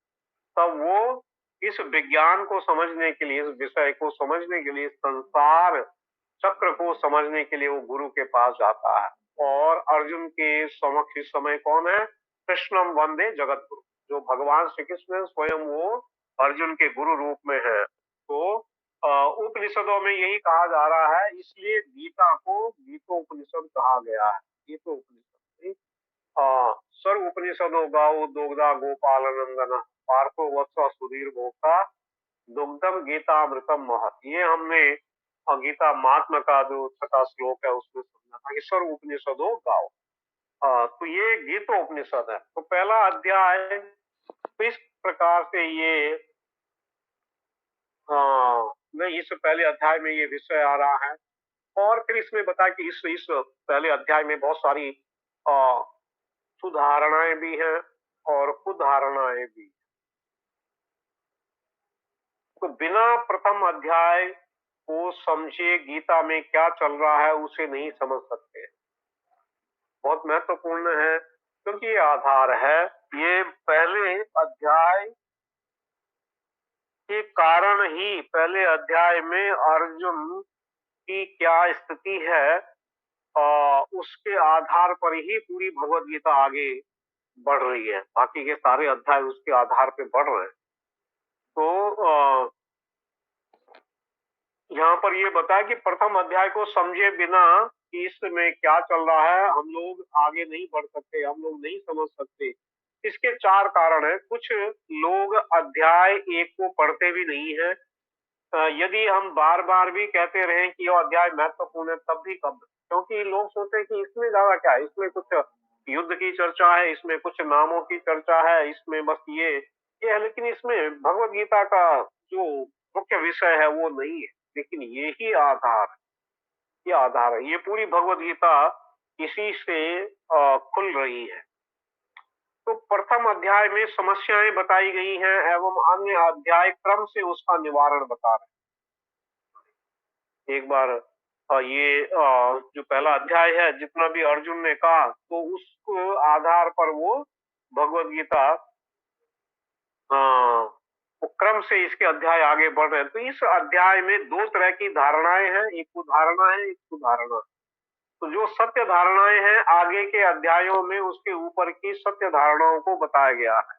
तब वो इस विज्ञान को समझने के लिए, इस विषय को समझने के लिए, संसार चक्र को समझने के लिए वो गुरु के पास जाता है। और अर्जुन के समक्ष इस समय कौन है, कृष्णम वंदे जगत गुरु, जो भगवान श्री कृष्ण स्वयं वो अर्जुन के गुरु रूप में है। तो उपनिषदों में यही कहा जा रहा है, इसलिए गीता को गीतोपनिषद कहा गया है। गीतोपनिषद सर्व उपनिषदों गाओ दोगदा गोपाल नंदन पार्थो वत्स सुधीर भोक्ता दुग्धम गीतामृतम महत। ये हमने गीता महात्मा का जो छठा श्लोक है उसमें समझा था कि सर्व उपनिषदों गाओ। तो ये गीतोपनिषद है। तो पहला अध्याय इस प्रकार से ये नहीं, इस पहले अध्याय में ये विषय आ रहा है। और फिर इसमें बताया कि इस पहले अध्याय में बहुत सारी सुधारणाएं भी हैं, और कुधारणाएं भी। तो बिना प्रथम अध्याय को समझे गीता में क्या चल रहा है उसे नहीं समझ सकते। बहुत महत्वपूर्ण है क्योंकि ये आधार है। ये पहले अध्याय के कारण ही, पहले अध्याय में अर्जुन की क्या स्थिति है उसके आधार पर ही पूरी भगवत गीता आगे बढ़ रही है। बाकी के सारे अध्याय उसके आधार पे बढ़ रहे हैं। तो यहाँ पर ये बताया कि प्रथम अध्याय को समझे बिना कि इसमें क्या चल रहा है हम लोग आगे नहीं बढ़ सकते, हम लोग नहीं समझ सकते। इसके 4 कारण है। कुछ लोग अध्याय 1 को पढ़ते भी नहीं है। यदि हम बार बार भी कहते रहें कि यह अध्याय महत्वपूर्ण है तब भी कब, क्योंकि लोग सोचते हैं कि इसमें ज्यादा क्या है, इसमें कुछ युद्ध की चर्चा है, इसमें कुछ नामों की चर्चा है, इसमें बस ये है। लेकिन इसमें भगवत गीता का जो मुख्य विषय है वो नहीं है। लेकिन ये ही आधार, ये आधार है। ये पूरी भगवत गीता इसी से खुल रही है। तो प्रथम अध्याय में समस्याएं बताई गई हैं एवं अन्य अध्याय क्रम से उसका निवारण बता रहे हैं। एक बार ये जो पहला अध्याय है जितना भी अर्जुन ने कहा तो उस आधार पर वो भगवत गीता वो क्रम से इसके अध्याय आगे बढ़ रहे हैं। तो इस अध्याय में 2 तरह की धारणाएं हैं, एक उदाहरणा है, एक सुधारणा। तो जो सत्य धारणाएं हैं आगे के अध्यायों में उसके ऊपर की सत्य धारणाओं को बताया गया है।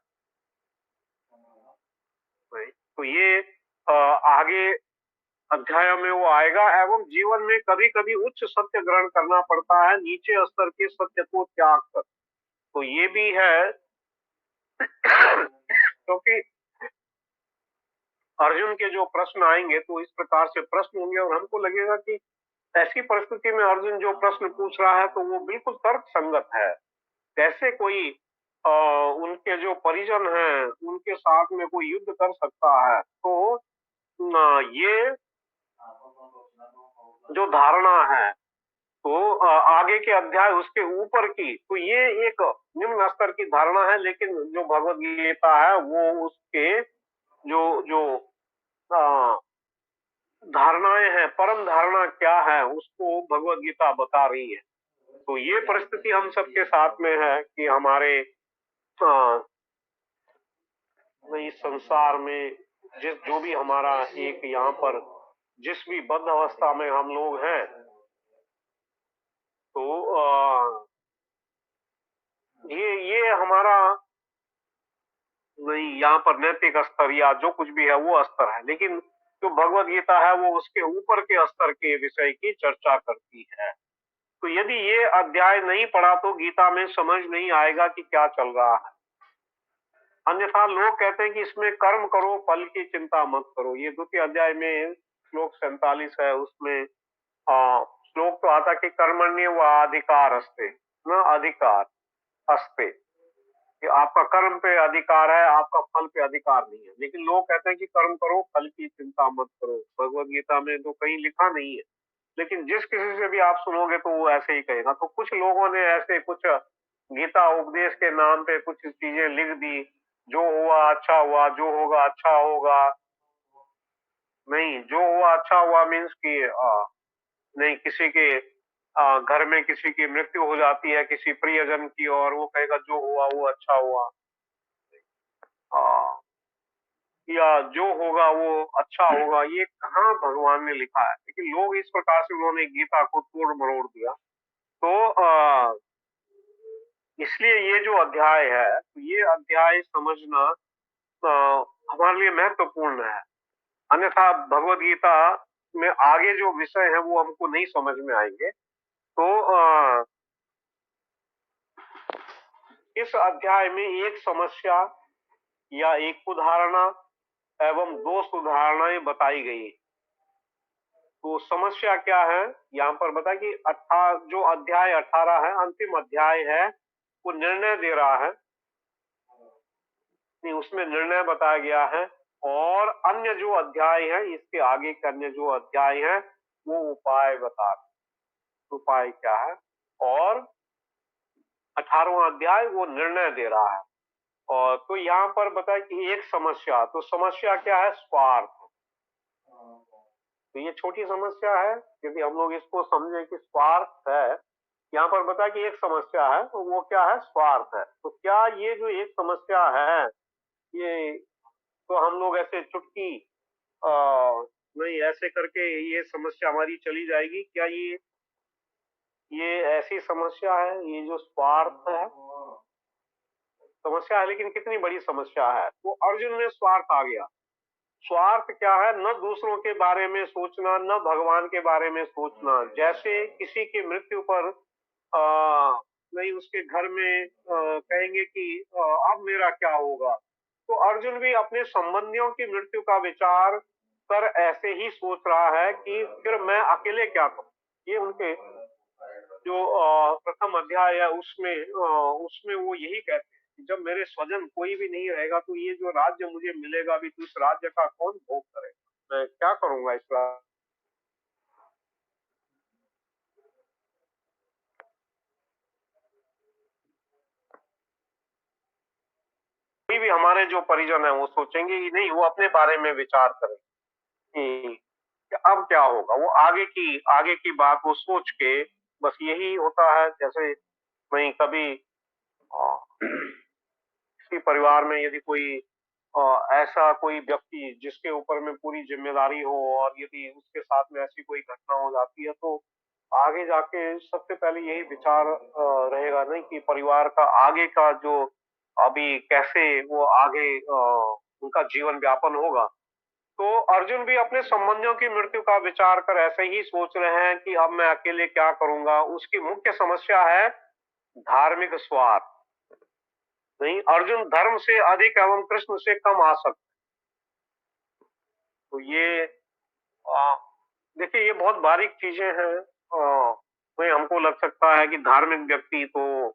तो ये आगे अध्याय में वो आएगा। एवं जीवन में कभी कभी उच्च सत्य ग्रहण करना पड़ता है नीचे स्तर के सत्य को त्याग कर। तो ये भी है क्योंकि अर्जुन के जो प्रश्न आएंगे तो इस प्रकार से प्रश्न होंगे और हमको लगेगा कि ऐसी परिस्थिति में अर्जुन जो प्रश्न पूछ रहा है तो वो बिल्कुल तर्क संगत है। कैसे कोई उनके जो परिजन हैं उनके साथ में कोई युद्ध कर सकता है। तो ये जो धारणा है तो आगे के अध्याय उसके ऊपर की, तो ये एक निम्न स्तर की धारणा है। लेकिन जो भगवत गीता है वो उसके जो जो धारणाएं हैं, परम धारणा क्या है उसको भगवत गीता बता रही है। तो ये परिस्थिति हम सबके साथ में है कि हमारे इस संसार में जो भी हमारा एक यहाँ पर जिस भी बद्ध अवस्था में हम लोग हैं तो ये हमारा नहीं यहाँ पर नैतिक स्तर या जो कुछ भी है वो स्तर है। लेकिन जो भगवत गीता है वो उसके ऊपर के स्तर के विषय की चर्चा करती है। तो यदि ये अध्याय नहीं पढ़ा तो गीता में समझ नहीं आएगा कि क्या चल रहा है। अन्यथा लोग कहते हैं कि इसमें कर्म करो फल की चिंता मत करो। ये 2 अध्याय में श्लोक 47 है, उसमें श्लोक तो आता कि कर्मण्य व अधिकार अस्ते न अधिकार अस्ते, कि आपका कर्म पे अधिकार है, आपका फल पे अधिकार नहीं है। लेकिन लोग कहते हैं कि कर्म करो फल की चिंता मत करो। भगवत गीता में तो कहीं लिखा नहीं है, लेकिन जिस किसी से भी आप सुनोगे तो वो ऐसे ही कहेगा। तो कुछ लोगों ने ऐसे कुछ गीता उपदेश के नाम पे कुछ चीजें लिख दी, जो हुआ अच्छा हुआ, जो होगा अच्छा होगा। नहीं, जो हुआ अच्छा हुआ मीन्स कि नहीं, किसी के घर में किसी की मृत्यु हो जाती है किसी प्रियजन की और वो कहेगा जो हुआ वो अच्छा हुआ, या जो होगा वो अच्छा होगा। ये कहाँ भगवान ने लिखा है। लेकिन लोग इस प्रकार से उन्होंने गीता को तोड़ मरोड़ दिया। तो इसलिए ये जो अध्याय है तो ये अध्याय समझना हमारे लिए महत्वपूर्ण है। अन्यथा भगवत गीता में आगे जो विषय है वो हमको नहीं समझ में आएंगे। तो इस अध्याय में एक समस्या या एक उदाहरणा एवं 2 सुधारणाएं बताई गई। तो समस्या क्या है यहाँ पर बता कि जो अध्याय 18 है अंतिम अध्याय है वो निर्णय दे रहा है, नहीं उसमें निर्णय बताया गया है। और अन्य जो अध्याय है इसके आगे के अन्य जो अध्याय है वो उपाय बता रहे। उपाय क्या है। और 18वां अध्याय वो निर्णय दे रहा है। और तो यहाँ पर बताए कि एक समस्या, तो समस्या क्या है? स्वार्थ। तो ये छोटी समस्या है, यदि हम लोग इसको समझे कि स्वार्थ है, यहाँ पर बताया कि एक समस्या है, तो वो क्या है? स्वार्थ है। तो क्या ये जो एक समस्या है, ये तो हम लोग ऐसे चुटकी आ, नहीं ऐसे करके ये समस्या हमारी चली जाएगी क्या? ये ऐसी समस्या है, ये जो स्वार्थ है समस्या है, लेकिन कितनी बड़ी समस्या है। वो अर्जुन में स्वार्थ आ गया। स्वार्थ क्या है? न दूसरों के बारे में सोचना, न भगवान के बारे में सोचना। जैसे किसी की मृत्यु पर नहीं उसके घर में कहेंगे कि अब मेरा क्या होगा, तो अर्जुन भी अपने संबंधियों की मृत्यु का विचार कर ऐसे ही सोच रहा है कि फिर मैं अकेले क्या करूं। ये उनके जो प्रथम अध्याय है उसमें वो यही कहते हैं कि जब मेरे स्वजन कोई भी नहीं रहेगा तो ये जो राज्य मुझे मिलेगा भी, तो इस राज्य का कौन भोग करेगा? मैं क्या करूंगा इस राज्य? कोई भी हमारे जो परिजन है वो सोचेंगे कि नहीं, वो अपने बारे में विचार करें कि अब क्या होगा। वो आगे की बात वो सोच के, बस यही होता है। जैसे वही कभी किसी परिवार में यदि कोई ऐसा कोई व्यक्ति जिसके ऊपर में पूरी जिम्मेदारी हो, और यदि उसके साथ में ऐसी कोई घटना हो जाती है, तो आगे जाके सबसे पहले यही विचार रहेगा नहीं कि परिवार का आगे का जो अभी कैसे वो आगे उनका जीवन व्यापन होगा। तो अर्जुन भी अपने संबंधियों की मृत्यु का विचार कर ऐसे ही सोच रहे हैं कि अब मैं अकेले क्या करूंगा। उसकी मुख्य समस्या है धार्मिक स्वार्थ। नहीं, अर्जुन धर्म से अधिक एवं कृष्ण से कम आसक्त। तो ये आ, देखिए, ये बहुत बारीक चीजें हैं। वही हमको लग सकता है कि धार्मिक व्यक्ति तो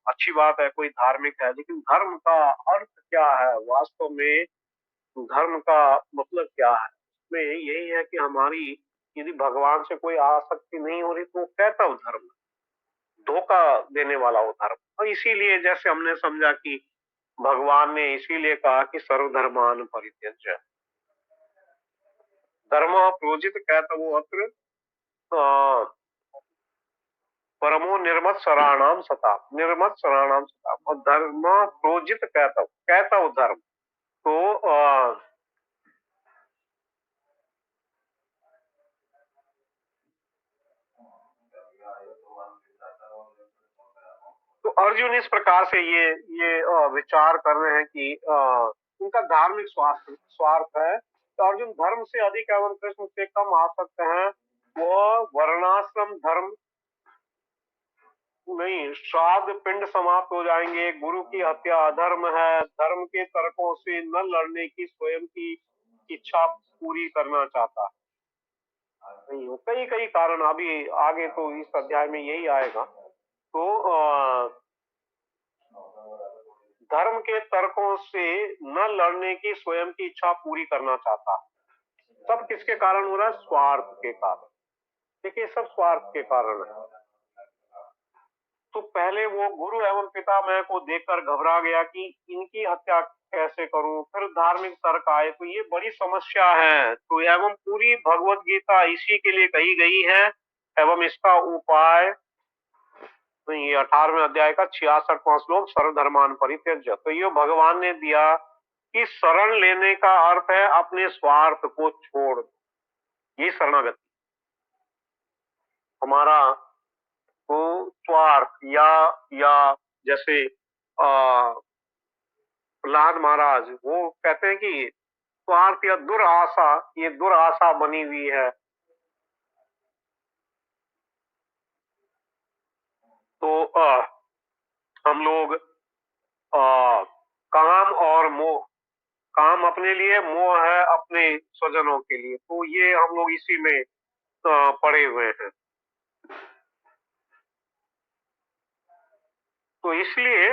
अच्छी बात है, कोई धार्मिक है, लेकिन धर्म का अर्थ क्या है वास्तव में? धर्म का मतलब क्या है? इसमें यही है कि हमारी यदि भगवान से कोई आसक्ति नहीं हो रही तो कैसा वो धर्म? धोखा देने वाला वो धर्म। और इसीलिए जैसे हमने समझा कि भगवान ने इसीलिए कहा कि सर्वधर्मान परित्यज्य धर्म प्रोजित कहता वो अत्र परमो निर्मत सराणाम सता, निर्मत सराणाम सता। और धर्म प्रोजित कहता वो धर्म। तो तो अर्जुन इस प्रकार से ये विचार कर रहे हैं कि उनका धार्मिक स्वार्थ स्वार्थ है। तो अर्जुन धर्म से अधिक एवं कृष्ण से कम आसक्त हैं। वो वर्णाश्रम धर्म नहीं, श्राद्ध पिंड समाप्त हो जाएंगे। गुरु की हत्या अधर्म है। धर्म के तर्कों से न लड़ने की स्वयं की इच्छा पूरी करना चाहता नहीं हो। कई कई कारण अभी आगे तो इस अध्याय में यही आएगा। तो धर्म के तर्कों से न लड़ने की स्वयं की इच्छा पूरी करना चाहता। सब किसके कारण हो रहा है? स्वार्थ के कारण। देखिए, सब स्वार्थ के कारण है। तो पहले वो गुरु एवं पितामह को देखकर घबरा गया कि इनकी हत्या कैसे करूं। फिर धार्मिक तर्क आए, तो ये बड़ी समस्या है। तो एवं पूरी भगवत गीता इसी के लिए कही गई है। एवं इसका उपाय तो ये 18वें अध्याय का 66वां श्लोक, सर्वधर्मान परित्यज्य। तो ये भगवान ने दिया कि शरण लेने का अर्थ है अपने स्वार्थ को छोड़ दो। ये शरणागति हमारा तो स्वार्थ या जैसे प्रहलाद महाराज वो कहते हैं कि स्वार्थ या दुराशा, ये दुराशा बनी हुई है। तो हम लोग काम और मोह, काम अपने लिए, मोह है अपने स्वजनों के लिए। तो ये हम लोग इसी में पड़े हुए हैं। तो इसलिए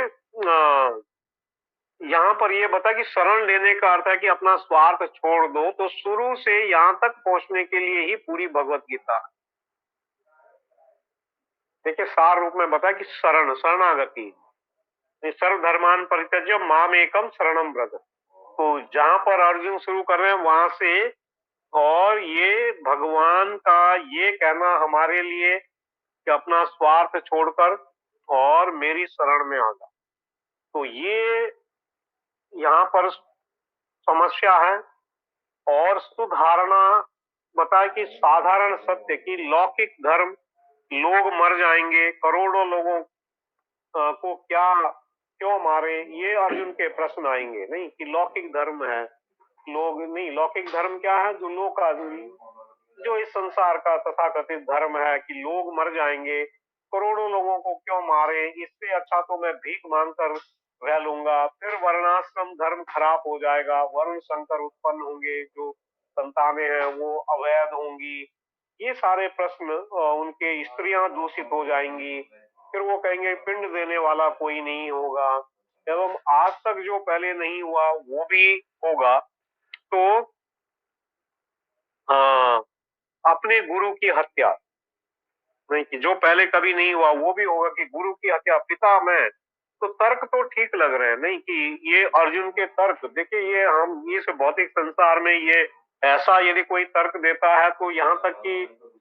यहाँ पर ये बता कि शरण लेने का अर्थ है कि अपना स्वार्थ छोड़ दो। तो शुरू से यहाँ तक पहुंचने के लिए ही पूरी भगवत गीता। देखिए, सार रूप में बता कि शरणागति। सर्वधर्मान् परित्यज्य मामेकम शरणम व्रज। तो जहां पर अर्जुन शुरू कर रहे हैं वहां से, और ये भगवान का ये कहना हमारे लिए कि अपना स्वार्थ छोड़कर और मेरी शरण में आ जा, तो ये यहाँ पर समस्या है। और सुधारणा बताए कि साधारण सत्य की लौकिक धर्म, लोग मर जाएंगे, करोड़ों लोगों को क्या क्यों मारे, ये अर्जुन के प्रश्न आएंगे। नहीं कि लौकिक धर्म है, लोग नहीं, लौकिक धर्म क्या है, जो लोग का, जो इस संसार का तथाकथित धर्म है कि लोग मर जाएंगे, करोड़ों लोगों को क्यों मारे, इससे अच्छा तो मैं भीख मांगकर रह लूंगा, फिर वर्णाश्रम धर्म खराब हो जाएगा, वरुण शंकर उत्पन्न होंगे, जो संतानें हैं वो अवैध होंगी, ये सारे प्रश्न, उनके स्त्रियां दूषित हो जाएंगी, फिर वो कहेंगे पिंड देने वाला कोई नहीं होगा, एवं आज तक जो पहले नहीं हुआ वो भी होगा। तो आ, अपने गुरु की हत्या, नहीं कि जो पहले कभी नहीं हुआ वो भी होगा, कि गुरु की हत्या, पिता मैं, तो तर्क तो ठीक लग रहे हैं। नहीं कि ये अर्जुन के तर्क देखिए, ये हम इस भौतिक संसार में ये ऐसा यदि कोई तर्क देता है तो यहाँ तक कि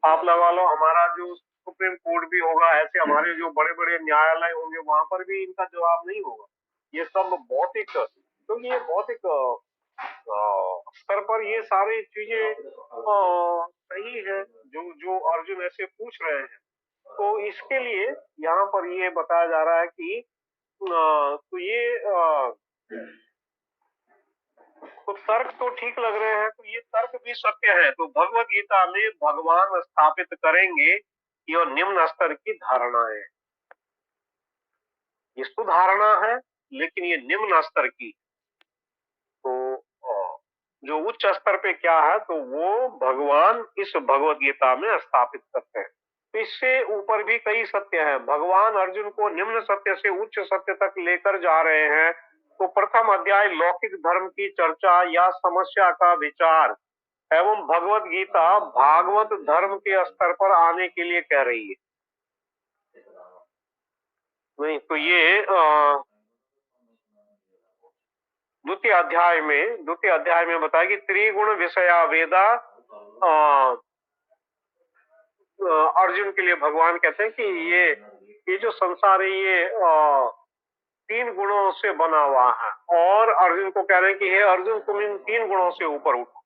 आप लगा लो हमारा जो सुप्रीम कोर्ट भी होगा, ऐसे हमारे जो बड़े बड़े न्यायालय होंगे वहां पर भी इनका जवाब नहीं होगा। ये सब भौतिक, क्योंकि ये भौतिक स्तर पर ये सारी चीजें सही है जो जो अर्जुन ऐसे पूछ रहे हैं। तो इसके लिए यहाँ पर ये बताया जा रहा है कि तो ये तो तर्क तो ठीक लग रहे हैं, तो ये तर्क भी सत्य है। तो भगवत गीता में भगवान स्थापित करेंगे ये निम्न स्तर की धारणाएं, ये सुधारणा है लेकिन ये निम्न स्तर की। तो जो उच्च स्तर पे क्या है तो वो भगवान इस भगवत गीता में स्थापित करते हैं। तो इससे ऊपर भी कई सत्य हैं, भगवान अर्जुन को निम्न सत्य से उच्च सत्य तक लेकर जा रहे हैं। तो प्रथम अध्याय लौकिक धर्म की चर्चा या समस्या का विचार एवं भगवत गीता भागवत धर्म के स्तर पर आने के लिए कह रही है। नहीं तो ये द्वितीय अध्याय में बताया कि त्रिगुण विषया वेदा, अर्जुन के लिए भगवान कहते हैं कि ये जो संसार है ये तीन गुणों से बना हुआ है, और अर्जुन को कह रहे हैं कि हे अर्जुन तुम इन तीन गुणों से ऊपर उठो।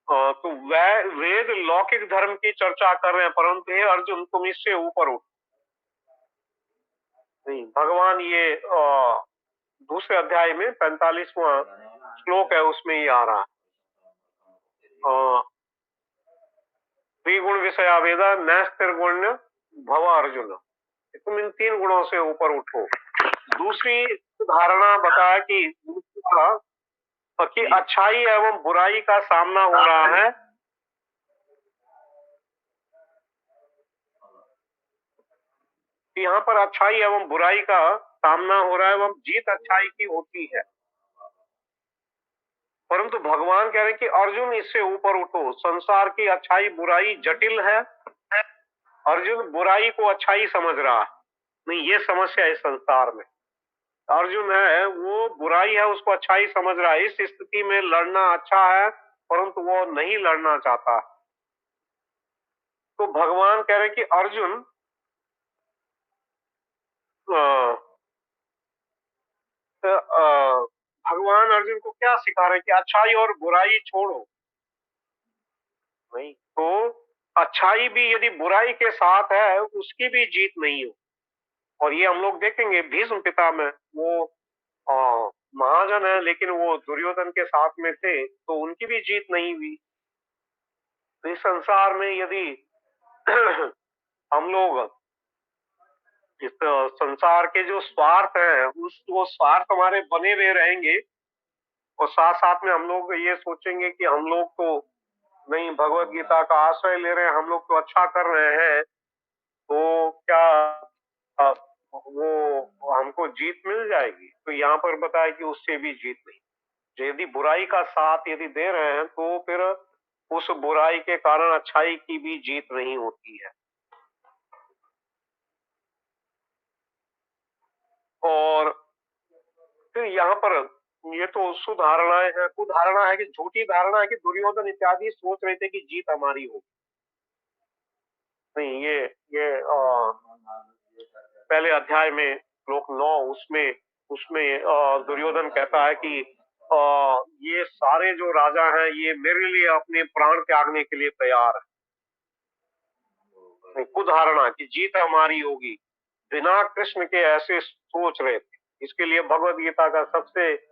तो वह वेद लौकिक धर्म की चर्चा कर रहे हैं, परंतु हे अर्जुन तुम इससे ऊपर उठो। नहीं, भगवान ये दूसरे अध्याय में 45वां श्लोक है उसमें ये आ रहा है, त्रिगुण विषया वेदा नैस्तिर्गुण्य भव अर्जुन, तुम इन तीन गुणों से ऊपर उठो। दूसरी धारणा बताया कि अच्छाई एवं बुराई का सामना हो रहा है, कि यहाँ पर अच्छाई एवं बुराई का सामना हो रहा है एवं जीत अच्छाई की होती है। परंतु भगवान कह रहे हैं कि अर्जुन इससे ऊपर उठो, संसार की अच्छाई बुराई जटिल है, अर्जुन बुराई को अच्छाई समझ रहा है। नहीं, ये समस्या है इस संसार में, अर्जुन है वो बुराई है उसको अच्छाई समझ रहा है। इस स्थिति में लड़ना अच्छा है परंतु वो नहीं लड़ना चाहता। तो भगवान कह रहे हैं कि अर्जुन भगवान अर्जुन को क्या सिखा रहे हैं कि अच्छाई और बुराई छोड़ो। नहीं तो अच्छाई भी यदि बुराई के साथ है उसकी भी जीत नहीं हो। और ये हम लोग देखेंगे भीष्म पिता में, वो महाजन है लेकिन वो दुर्योधन के साथ में थे तो उनकी भी जीत नहीं हुई। तो इस संसार में यदि हम लोग इस संसार के जो स्वार्थ है वो स्वार्थ हमारे बने हुए रहेंगे, और साथ साथ में हम लोग ये सोचेंगे कि हम लोग तो नहीं भगवत गीता का आश्रय ले रहे हैं, हम लोग तो अच्छा कर रहे हैं, तो क्या अ, वो हमको जीत मिल जाएगी। तो यहाँ पर बताया कि उससे भी जीत नहीं। यदि बुराई का साथ यदि दे रहे हैं तो फिर उस बुराई के कारण अच्छाई की भी जीत नहीं होती है। और फिर यहाँ पर ये तो सुधारणाएं है, कुधारणा है कि झूठी धारणा है कि दुर्योधन इत्यादि सोच रहे थे कि जीत हमारी हो। नहीं, ये पहले अध्याय में श्लोक 9 उसमें उसमें दुर्योधन कहता है कि ये सारे जो राजा हैं ये मेरे लिए अपने प्राण त्यागने के लिए तैयार है। कुधारणा कि जीत हमारी होगी, बिना कृष्ण के ऐसे सोच रहे थे। इसके लिए भगवत गीता का सबसे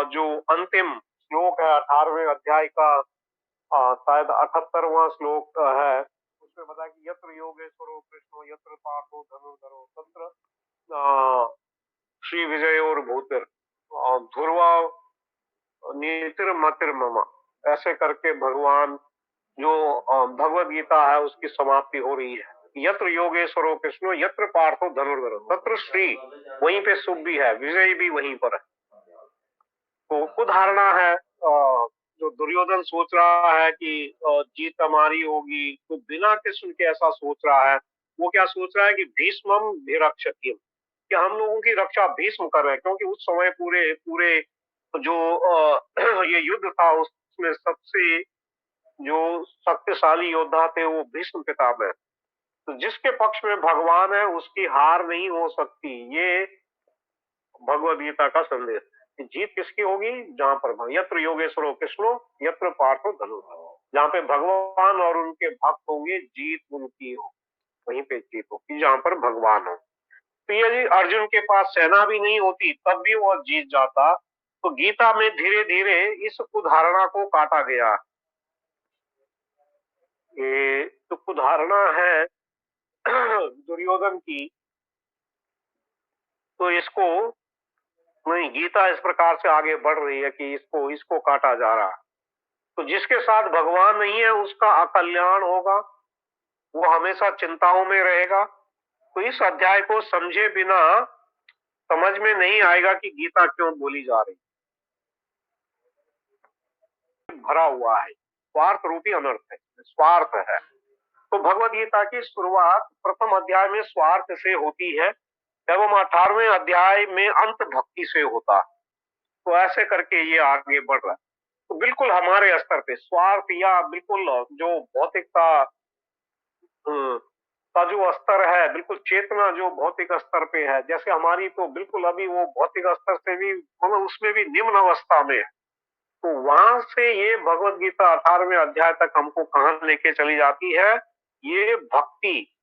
जो अंतिम श्लोक है 18वें अध्याय का, शायद 78वां श्लोक है, उसमें बताया कि यत्र योगेश्वरो कृष्णो यत्र पार्थो धनुर्धरो तत्र श्री विजय और भूतिर ध्रुवा नीतिर मतिर ममा, ऐसे करके भगवान जो भगवत गीता है उसकी समाप्ति हो रही है। यत्र योगेश्वरो कृष्णो यत्र पार्थो धनुर्धरो तत्र श्री, वहीं पे शुभ भी है, विजय भी वहीं पर है। तो कुधारणा है, जो दुर्योधन सोच रहा है कि जीत हमारी होगी, तो बिना कृष्ण के ऐसा सोच रहा है। वो क्या सोच रहा है कि भीष्मम भिरक्षति, कि हम लोगों की रक्षा भीष्म कर रहे हैं, क्योंकि उस समय पूरे पूरे जो ये युद्ध था उसमें सबसे जो शक्तिशाली योद्धा थे वो भीष्म पितामह है। तो जिसके पक्ष में भगवान है उसकी हार नहीं हो सकती, ये भगवद गीता का संदेश है। जीत किसकी होगी? जहां पर यत्र योगेश्वरो कृष्णो यत्र पार्थो धनुर्धरो, जहां पे भगवान और उनके भक्त होंगे जीत उनकी हो, वहीं पे जीत होगी जहां पर भगवान हो। तो यदि अर्जुन के पास सेना भी नहीं होती तब भी वो जीत जाता। तो गीता में धीरे धीरे इस कुधारणा को काटा गया। ये तो कुधारणा है दुर्योधन की, तो इसको नहीं, गीता इस प्रकार से आगे बढ़ रही है कि इसको इसको काटा जा रहा है। तो जिसके साथ भगवान नहीं है उसका अकल्याण होगा, वो हमेशा चिंताओं में रहेगा। तो इस अध्याय को समझे बिना समझ में नहीं आएगा कि गीता क्यों बोली जा रही, भरा हुआ है, स्वार्थ रूपी अनर्थ है, स्वार्थ है। तो भगवत गीता की शुरुआत प्रथम अध्याय में स्वार्थ से होती है एवं 18वें अध्याय में अंत भक्ति से होता है। तो ऐसे करके ये आगे बढ़ रहा है। तो बिल्कुल हमारे स्तर पे स्वार्थ या बिल्कुल जो भौतिकता का जो स्तर है, बिल्कुल चेतना जो भौतिक स्तर पे है, जैसे हमारी तो बिल्कुल अभी वो भौतिक स्तर से भी मतलब उसमें भी निम्न अवस्था में है। तो वहां से ये भगवत गीता 18वें अध्याय तक हमको कहां लेके चली जाती है? ये भक्ति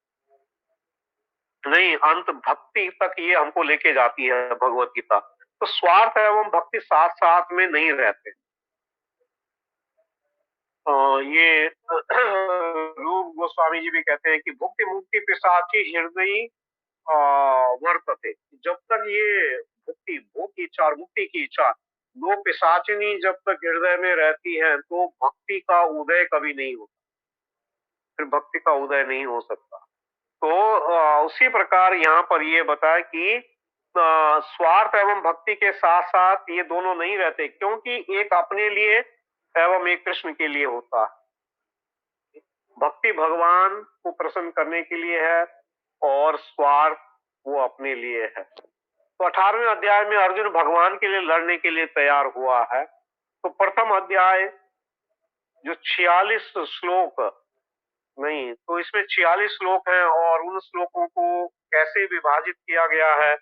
नहीं, अंत भक्ति तक ये हमको लेके जाती है भगवत गीता। तो स्वार्थ एवं भक्ति साथ साथ में नहीं रहते। ये रूप गोस्वामी जी भी कहते हैं कि भुक्ति मुक्ति पिशाची हृदय वर्तते। जब तक ये भुक्ति, भोग की इच्छा और मुक्ति की इच्छा दो पिशाचिनी जब तक हृदय में रहती हैं तो भक्ति का उदय कभी नहीं होता, फिर भक्ति का उदय नहीं हो सकता। तो उसी प्रकार यहाँ पर ये बताया कि स्वार्थ एवं भक्ति के साथ साथ ये दोनों नहीं रहते, क्योंकि एक अपने लिए एवं एक कृष्ण के लिए होता है। भक्ति भगवान को प्रसन्न करने के लिए है और स्वार्थ वो अपने लिए है। तो 18वें अध्याय में अर्जुन भगवान के लिए लड़ने के लिए तैयार हुआ है। तो प्रथम अध्याय जो 46 श्लोक नहीं, तो इसमें 46 श्लोक हैं और उन श्लोकों को कैसे विभाजित किया गया है,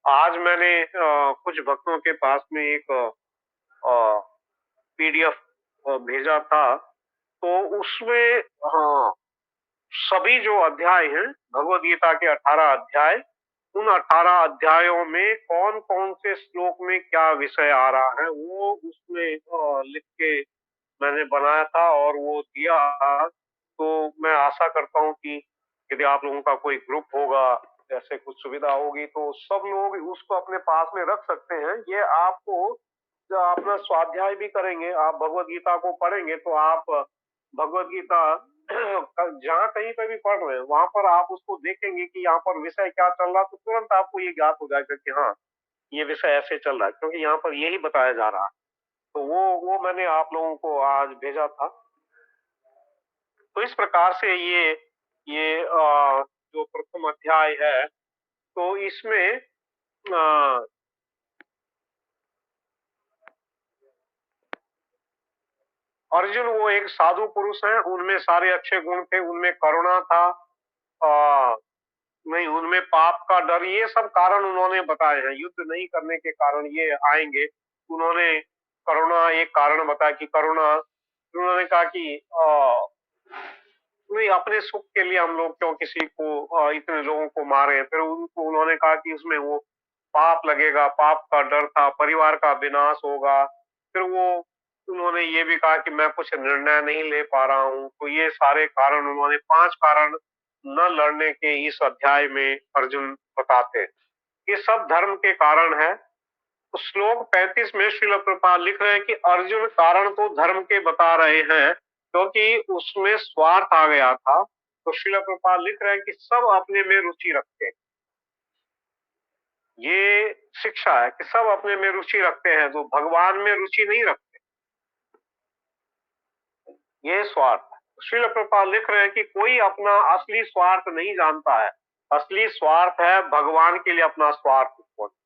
आज मैंने कुछ भक्तों के पास में एक पीडीएफ भेजा था। तो उसमें हाँ, सभी जो अध्याय हैं भगवत गीता के 18 अध्याय, उन 18 अध्यायों में कौन कौन से श्लोक में क्या विषय आ रहा है वो उसमें लिख के मैंने बनाया था और वो दिया। तो मैं आशा करता हूँ कि यदि आप लोगों का कोई ग्रुप होगा, जैसे कुछ सुविधा होगी, तो सब लोग उसको अपने पास में रख सकते हैं। ये आपको जब अपना स्वाध्याय भी करेंगे, आप भगवत गीता को पढ़ेंगे, तो आप भगवत गीता जहाँ कहीं पे भी पढ़ रहे हैं वहां पर आप उसको देखेंगे कि यहाँ पर विषय क्या चल रहा है, तो तुरंत आपको ये ज्ञात हो जाएगा कि हाँ ये विषय ऐसे चल रहा है, क्योंकि यहाँ पर यही बताया जा रहा है। तो वो मैंने आप लोगों को आज भेजा था। तो इस प्रकार से ये जो प्रथम अध्याय है, तो इसमें अ, अर्जुन वो एक साधु पुरुष हैं, उनमें सारे अच्छे गुण थे, उनमें करुणा था, अ, नहीं उनमें पाप का डर, ये सब कारण उन्होंने बताए हैं। युद्ध नहीं करने के कारण ये आएंगे। उन्होंने करुणा एक कारण बताया कि करुणा, उन्होंने कहा कि नहीं अपने सुख के लिए हम लोग क्यों किसी को इतने लोगों को मारे। फिर उनको उन्होंने कहा कि उसमें वो पाप लगेगा, पाप का डर था, परिवार का विनाश होगा। फिर वो उन्होंने ये भी कहा कि मैं कुछ निर्णय नहीं ले पा रहा हूँ। तो ये सारे कारण उन्होंने 5 कारण न लड़ने के इस अध्याय में अर्जुन बताते हैं। ये सब धर्म के कारण है। तो श्लोक 35 में श्रील प्रभुपाद लिख रहे हैं कि अर्जुन कारण तो धर्म के बता रहे हैं, क्योंकि उसमें स्वार्थ आ गया था। तो श्रील प्रभुपाद लिख रहे हैं कि सब अपने में रुचि रखते हैं। ये शिक्षा है कि सब अपने में रुचि रखते हैं, तो भगवान में रुचि नहीं रखते। ये स्वार्थ है। श्रील प्रभुपाद लिख रहे हैं कि कोई अपना असली स्वार्थ नहीं जानता है। असली स्वार्थ है भगवान के लिए अपना स्वार्थ छोड़ना।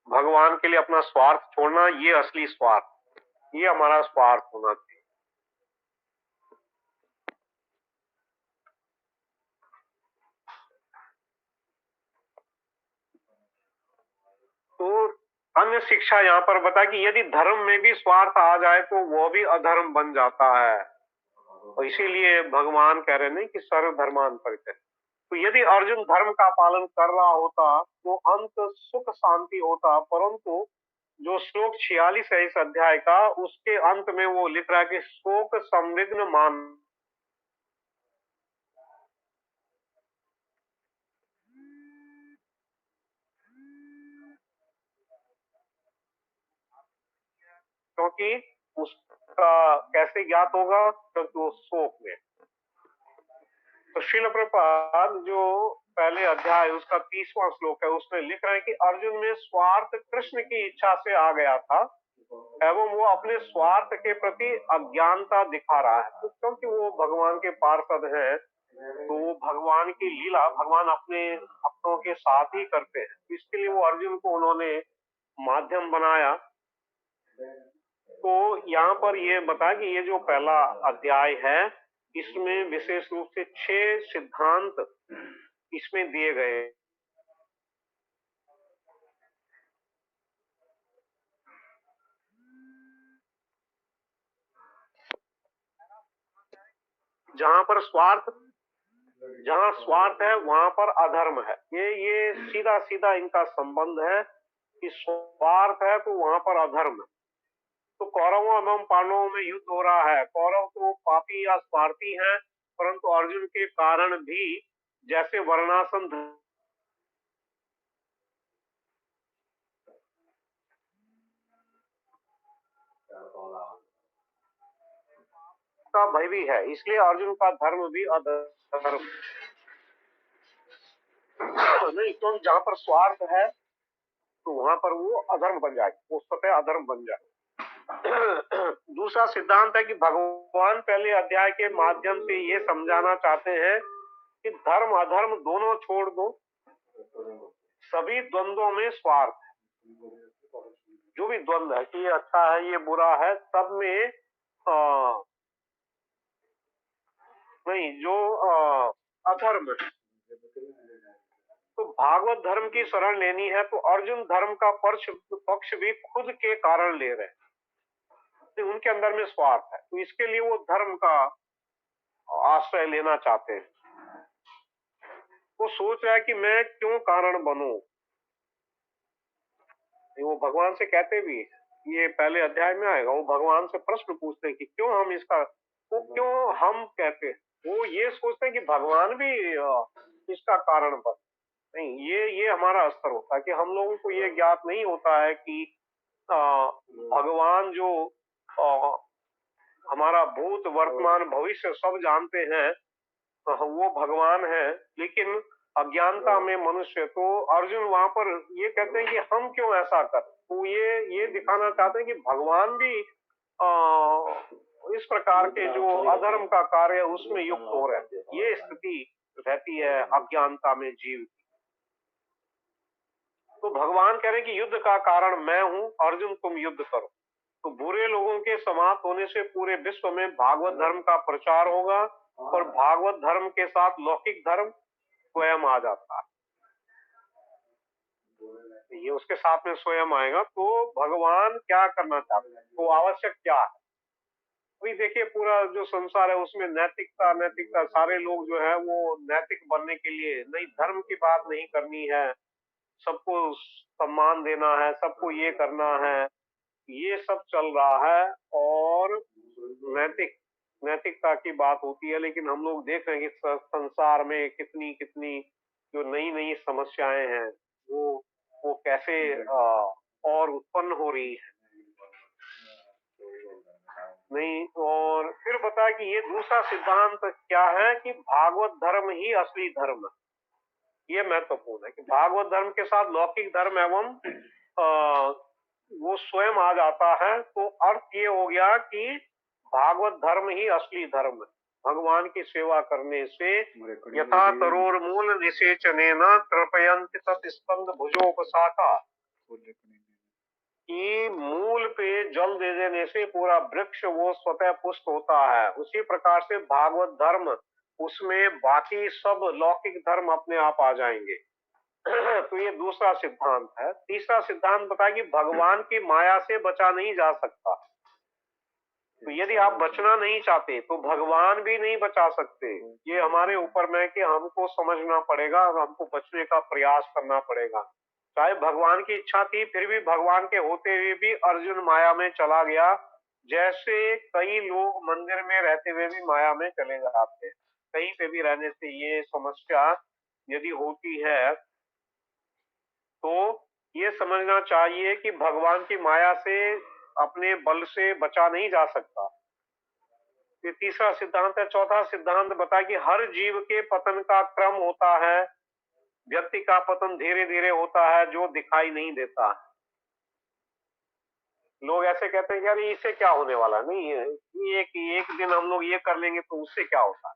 भगवान के लिए अपना स्वार्थ छोड़ना, ये असली स्वार्थ, ये हमारा स्वार्थ होना चाहिए। तो अन्य शिक्षा यहाँ पर बता कि यदि धर्म में भी स्वार्थ आ जाए तो वो भी अधर्म बन जाता है। तो इसीलिए भगवान कह रहे नहीं कि सर्व धर्मान परित्यज्य। तो यदि अर्जुन धर्म का पालन कर रहा होता तो अंत सुख शांति होता, परंतु जो श्लोक 46 है इस अध्याय का, उसके अंत में वो लिख रहा है कि शोक संविघ्न मान, क्योंकि उसका कैसे ज्ञात होगा, क्योंकि वो शोक में। तो श्रील प्रभुपाद जो पहले अध्याय उसका 30वां श्लोक है, उसमें लिख रहे हैं कि अर्जुन में स्वार्थ कृष्ण की इच्छा से आ गया था एवं वो अपने स्वार्थ के प्रति अज्ञानता दिखा रहा है। तो क्योंकि वो भगवान के पार्षद हैं, तो वो भगवान की लीला भगवान अपने भक्तों के साथ ही करते हैं। तो इसके लिए वो अर्जुन को उन्होंने माध्यम बनाया। तो यहाँ पर ये बता कि ये जो पहला अध्याय है, इसमें विशेष रूप से 6 सिद्धांत इसमें दिए गए। जहाँ स्वार्थ है वहां पर अधर्म है। ये सीधा सीधा इनका संबंध है कि स्वार्थ है तो वहां पर अधर्म है। तो कौरवों एवं पांडवों में युद्ध हो रहा है। कौरव तो पापी या स्वार्थी हैं, परंतु अर्जुन के कारण भी जैसे वर्णाश्रम का भय भी है, इसलिए अर्जुन का धर्म भी अधर्म नहीं। तो जहाँ पर स्वार्थ है तो वहां पर वो अधर्म बन जाए, वो स्वतः अधर्म बन जाए। दूसरा सिद्धांत है कि भगवान पहले अध्याय के माध्यम से ये समझाना चाहते हैं कि धर्म अधर्म दोनों छोड़ दो, सभी द्वंद्वों में स्वार्थ है। जो भी द्वंद्व है कि ये अच्छा है ये बुरा है, सब में नहीं जो अधर्म है। तो भागवत धर्म की शरण लेनी है तो अर्जुन धर्म का पक्ष भी खुद के कारण ले रहे हैं, तो उनके अंदर में स्वार्थ है, तो इसके लिए वो धर्म का आश्रय लेना चाहते हैं। वो सोच रहा है कि मैं क्यों कारण बनूं। वो भगवान से कहते भी, ये पहले अध्याय में आएगा, वो भगवान से प्रश्न पूछते हैं कि क्यों हम इसका, वो क्यों हम कहते हैं, वो ये सोचते हैं कि भगवान भी इसका कारण बन। नहीं, ये हमारा स्तर होता है कि हम लोगों को ये ज्ञात नहीं होता है कि भगवान जो हमारा भूत वर्तमान भविष्य सब जानते हैं, वो भगवान है। लेकिन अज्ञानता में मनुष्य, तो अर्जुन वहां पर ये कहते हैं कि हम क्यों ऐसा कर, तो ये दिखाना चाहते हैं कि भगवान भी इस प्रकार के जो अधर्म का कार्य उसमें युक्त हो रहे हैं। ये स्थिति रहती है अज्ञानता में जीव। तो भगवान कह रहे हैं कि युद्ध का कारण मैं हूं, अर्जुन तुम युद्ध करो। तो बुरे लोगों के समाप्त होने से पूरे विश्व में भागवत धर्म का प्रचार होगा और भागवत धर्म के साथ लौकिक धर्म स्वयं आ जाता है। ये उसके साथ में स्वयं आएगा। तो भगवान क्या करना चाहते हैं, तो आवश्यक क्या है? अभी देखिए पूरा जो संसार है उसमें नैतिकता नैतिकता, सारे लोग जो है वो नैतिक बनने के लिए, नहीं धर्म की बात नहीं करनी है, सबको सम्मान देना है, सबको ये करना है, ये सब चल रहा है। और नैतिकता की बात होती है, लेकिन हम लोग देख रहे हैं कि संसार में कितनी कितनी जो नई नई समस्याएं हैं वो कैसे और उत्पन्न हो रही है। नहीं, और फिर बताया कि ये दूसरा सिद्धांत क्या है कि भागवत धर्म ही असली धर्म है। ये महत्वपूर्ण है कि भागवत धर्म के साथ लौकिक धर्म एवं वो स्वयं आ जाता है। तो अर्थ ये हो गया कि भागवत धर्म ही असली धर्म है। भगवान की सेवा करने से यथा तरोर मूल निषेचनेन तृपयन्ति तत्स्कंद भुजोपशाखा, कि मूल पे जल दे देने से पूरा वृक्ष वो स्वतः पुष्ट होता है। उसी प्रकार से भागवत धर्म, उसमें बाकी सब लौकिक धर्म अपने आप आ जाएंगे। तो ये दूसरा सिद्धांत है। तीसरा सिद्धांत बताया कि भगवान की माया से बचा नहीं जा सकता। तो यदि आप बचना नहीं चाहते तो भगवान भी नहीं बचा सकते। ये हमारे ऊपर में कि हमको समझना पड़ेगा और हमको बचने का प्रयास करना पड़ेगा। चाहे भगवान की इच्छा थी, फिर भी भगवान के होते हुए भी अर्जुन माया में चला गया। जैसे कई लोग मंदिर में रहते हुए भी माया में चले जाते हैं। कहीं पे भी रहने से ये समस्या यदि होती है तो ये समझना चाहिए कि भगवान की माया से अपने बल से बचा नहीं जा सकता। ये तीसरा सिद्धांत है। चौथा सिद्धांत बता कि हर जीव के पतन का क्रम होता है। व्यक्ति का पतन धीरे धीरे होता है जो दिखाई नहीं देता। लोग ऐसे कहते हैं कि यार इससे क्या होने वाला नहीं है, ये कि एक दिन हम लोग ये कर लेंगे तो उससे क्या होता है,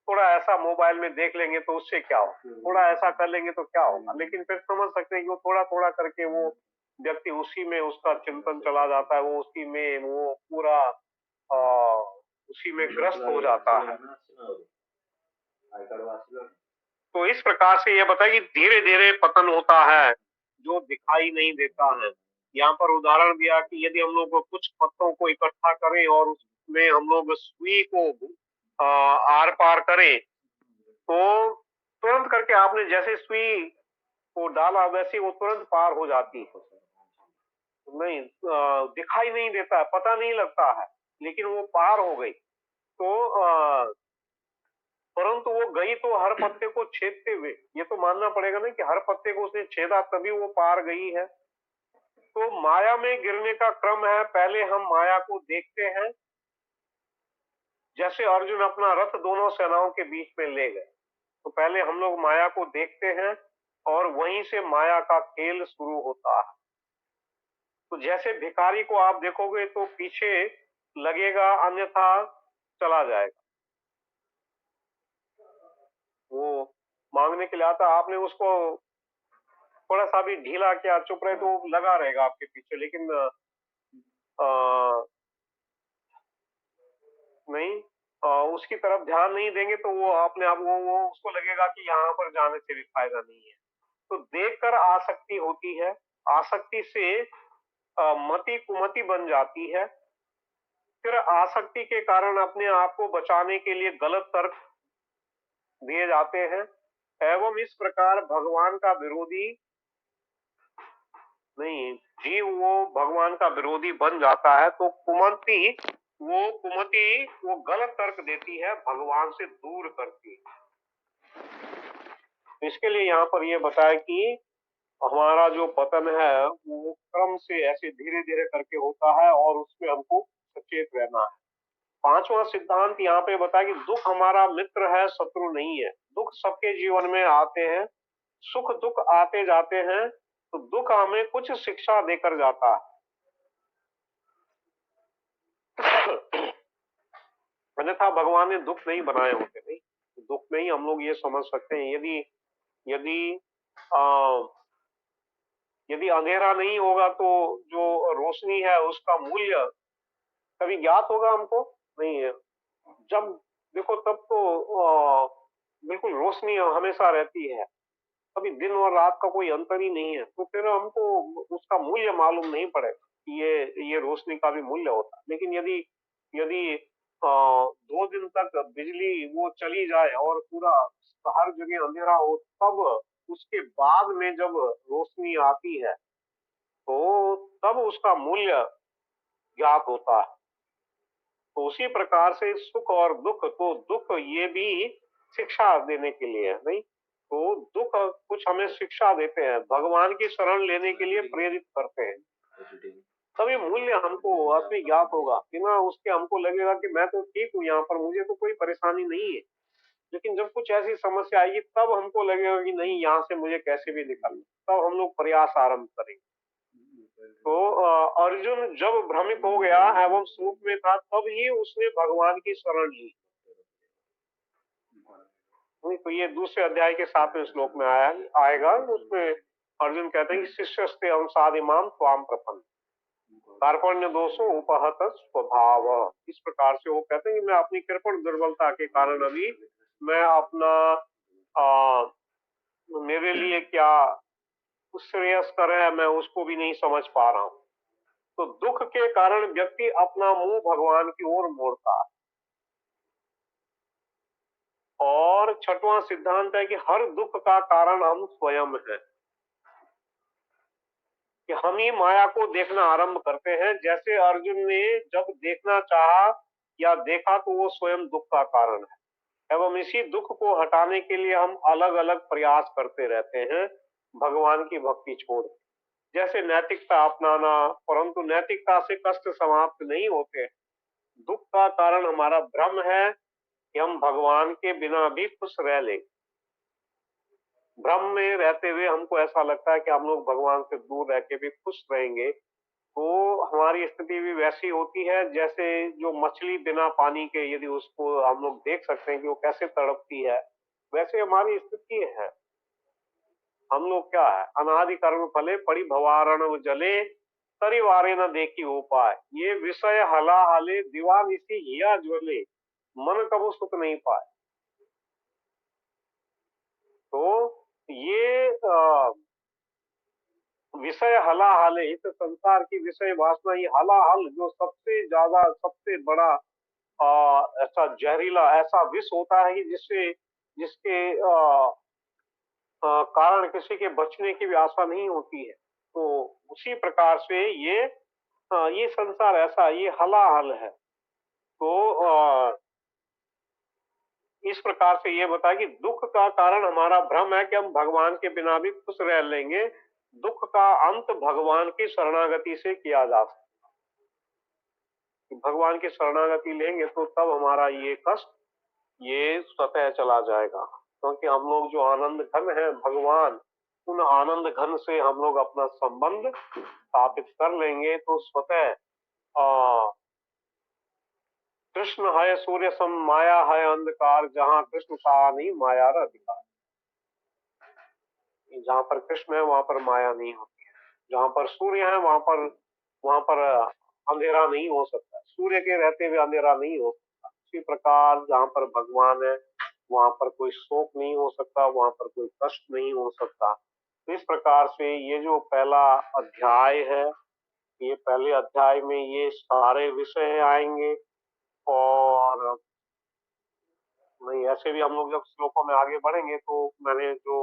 थोड़ा ऐसा मोबाइल में देख लेंगे तो उससे क्या होगा, थोड़ा ऐसा कर लेंगे तो क्या होगा। लेकिन फिर समझ सकते हैं कि वो थोड़ा थोड़ा करके वो व्यक्ति उसी में उसका चिंतन चला जाता है, वो उसी में वो पूरा उसी में ग्रस्त हो जाता है। तो इस प्रकार से ये बताया कि धीरे धीरे पतन होता है जो दिखाई नहीं देता है। यहाँ पर उदाहरण दिया कि यदि हम लोग कुछ पत्तों को इकट्ठा करें और उसमें हम लोग सुई को आर पार करें तो तुरंत करके आपने जैसे सुई को डाला वैसे वो तुरंत पार हो जाती है। नहीं दिखाई नहीं देता है, पता नहीं लगता है, लेकिन वो पार हो गई। तो परंतु वो गई तो हर पत्ते को छेदते हुए, ये तो मानना पड़ेगा ना कि हर पत्ते को उसने छेदा तभी वो पार गई है। तो माया में गिरने का क्रम है। पहले हम माया को देखते हैं, जैसे अर्जुन अपना रथ दोनों सेनाओं के बीच में ले गए, तो पहले हम लोग माया को देखते हैं और वहीं से माया का खेल शुरू होता है। तो जैसे भिखारी को आप देखोगे तो पीछे लगेगा, अन्यथा चला जाएगा। वो मांगने के लिए आता, आपने उसको थोड़ा सा भी ढीला किया, चुप रहे, तो लगा रहेगा आपके पीछे। लेकिन नहीं उसकी तरफ ध्यान नहीं देंगे तो वो अपने आप वो उसको लगेगा कि यहाँ पर जाने से भी फायदा नहीं है। तो देखकर आसक्ति होती है, आसक्ति से मति कुमति बन जाती है। फिर आसक्ति के कारण अपने आप को बचाने के लिए गलत तर्क दिए जाते हैं एवं इस प्रकार भगवान का विरोधी नहीं, जीव वो भगवान का विरोधी बन जाता है। तो कुमति वो गलत तर्क देती है, भगवान से दूर करती है। इसके लिए यहाँ पर ये बताया कि हमारा जो पतन है वो क्रम से ऐसे धीरे धीरे करके होता है और उसमें हमको सचेत रहना है। पांचवा सिद्धांत यहाँ पे बताया कि दुख हमारा मित्र है, शत्रु नहीं है। दुख सबके जीवन में आते हैं, सुख दुख आते जाते हैं, तो दुख हमें कुछ शिक्षा देकर जाता है। अन्यथा भगवान ने दुख नहीं बनाए होते। नहीं, दुख में ही हम लोग ये समझ सकते हैं। यदि यदि अंधेरा नहीं होगा तो जो रोशनी है उसका मूल्य कभी ज्ञात होगा हमको? नहीं है। जब देखो तब तो बिल्कुल रोशनी हमेशा रहती है, कभी दिन और रात का कोई अंतर ही नहीं है, तो फिर हमको उसका मूल्य मालूम नहीं पड़ेगा कि ये रोशनी का भी मूल्य होता है। लेकिन यदि यदि 2 दिन तक बिजली वो चली जाए और पूरा हर जगह अंधेरा हो, तब उसके बाद में जब रोशनी आती है तो तब उसका मूल्य ज्ञात होता है। तो उसी प्रकार से सुख और दुख, तो दुख ये भी शिक्षा देने के लिए है, नहीं? तो दुख कुछ हमें शिक्षा देते हैं, भगवान की शरण लेने के लिए प्रेरित करते हैं। तभी मूल्य हमको असली ज्ञात होगा, बिना उसके हमको लगेगा कि मैं तो ठीक हूँ यहाँ पर, मुझे तो कोई परेशानी नहीं है। लेकिन जब कुछ ऐसी समस्या आएगी तब हमको लगेगा कि नहीं, यहाँ से मुझे कैसे भी निकलना, तब हम लोग प्रयास आरंभ करेंगे। तो अर्जुन जब भ्रमित हो गया एवं शोक में था, तब ही उसने भगवान की शरण ली। नहीं तो ये दूसरे अध्याय के 7वें श्लोक में आएगा, उसमें अर्जुन कहते हैं कि शिष्यस्ते अंसादिमाम त्वाम प्रपन्न कार्पण्य दोषो उपहत स्वभाव। इस प्रकार से वो कहते हैं कि मैं अपनी कृपण दुर्बलता के कारण अभी मैं अपना मेरे लिए क्या श्रेयस्कर है मैं उसको भी नहीं समझ पा रहा हूँ। तो दुख के कारण व्यक्ति अपना मुंह भगवान की ओर मोड़ता है। और छठवां सिद्धांत है कि हर दुख का कारण हम स्वयं हैं, कि हम ही माया को देखना आरंभ करते हैं। जैसे अर्जुन ने जब देखना चाहा या देखा तो वो स्वयं दुख का कारण है, एवं इसी दुख को हटाने के लिए हम अलग अलग प्रयास करते रहते हैं भगवान की भक्ति छोड़। जैसे नैतिकता अपनाना, परंतु नैतिकता से कष्ट समाप्त नहीं होते। दुख का कारण हमारा भ्रम है कि हम भगवान के बिना भी खुश रह लें। भ्रम में रहते हुए हमको ऐसा लगता है कि हम लोग भगवान से दूर रह के भी खुश रहेंगे, तो हमारी स्थिति भी वैसी होती है जैसे जो मछली बिना पानी के, यदि उसको हम लोग देख सकते हैं कि वो कैसे तड़पती है, वैसे हमारी स्थिति है। हम लोग क्या है, अनादि कर्म फले परिभवारणव जले तरिवारे न देखी उपाय, ये विषय हला हले दीवानिसी हिया ज्वले, मन कबू सुख नहीं पाए। तो ये विषय हलाहल, इस संसार की विषय वासना, ये हलाहल जो सबसे ज्यादा सबसे बड़ा ऐसा जहरीला ऐसा विष होता है कि जिससे जिसके कारण किसी के बचने की भी आशा नहीं होती है। तो उसी प्रकार से ये संसार ऐसा ये हलाहल है। तो इस प्रकार से ये बताया कि दुख का कारण हमारा भ्रम है कि हम भगवान के बिना भी खुश रह लेंगे। दुख का अंत भगवान की शरणागति से किया जा सकता है। भगवान की शरणागति लेंगे तो तब हमारा ये कष्ट ये स्वतः चला जाएगा, क्योंकि हम लोग जो आनंद घन है भगवान, उन आनंद घन से हम लोग अपना संबंध स्थापित कर लेंगे तो स्वतः कृष्ण है सूर्य सम माया है अंधकार, जहाँ कृष्ण का नहीं माया अधिकार। जहाँ पर कृष्ण है वहां पर माया नहीं होती है, जहाँ पर सूर्य है वहां पर अंधेरा नहीं हो सकता, सूर्य के रहते हुए अंधेरा नहीं हो सकता। इसी प्रकार जहाँ पर भगवान है वहां पर कोई शोक नहीं हो सकता, वहां पर कोई कष्ट नहीं हो सकता। तो इस प्रकार से ये जो पहला अध्याय है, ये पहले अध्याय में ये सारे विषय आएंगे। और नहीं, ऐसे भी हम लोग जब श्लोकों में आगे बढ़ेंगे तो मैंने जो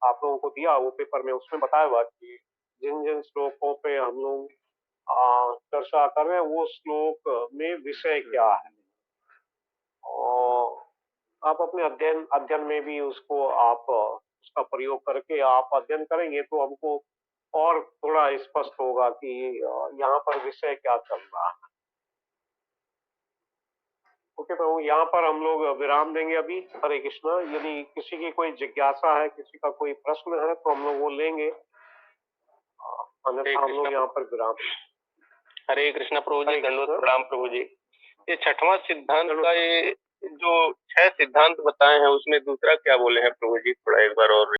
आप लोगों को दिया वो पेपर में, उसमें बताया हुआ कि जिन जिन श्लोकों पे हम लोग चर्चा कर रहे हैं वो श्लोक में विषय क्या है, और आप अपने अध्ययन में भी उसको आप उसका प्रयोग करके आप अध्ययन करेंगे तो हमको और थोड़ा स्पष्ट होगा कि यहाँ पर विषय क्या चल रहा है। ओके, तो यहाँ पर हम लोग विराम देंगे अभी। हरे कृष्णा। यदि किसी की कोई जिज्ञासा है, किसी का कोई प्रश्न है तो हम लोग वो लेंगे, अन्यथा हम लोग यहाँ पर विराम। हरे कृष्णा प्रभु जी, दंडवत प्रणाम प्रभु जी। ये छठवां सिद्धांत का ये जो 6 सिद्धांत बताए हैं उसमें दूसरा क्या बोले हैं प्रभु जी, थोड़ा एक बार और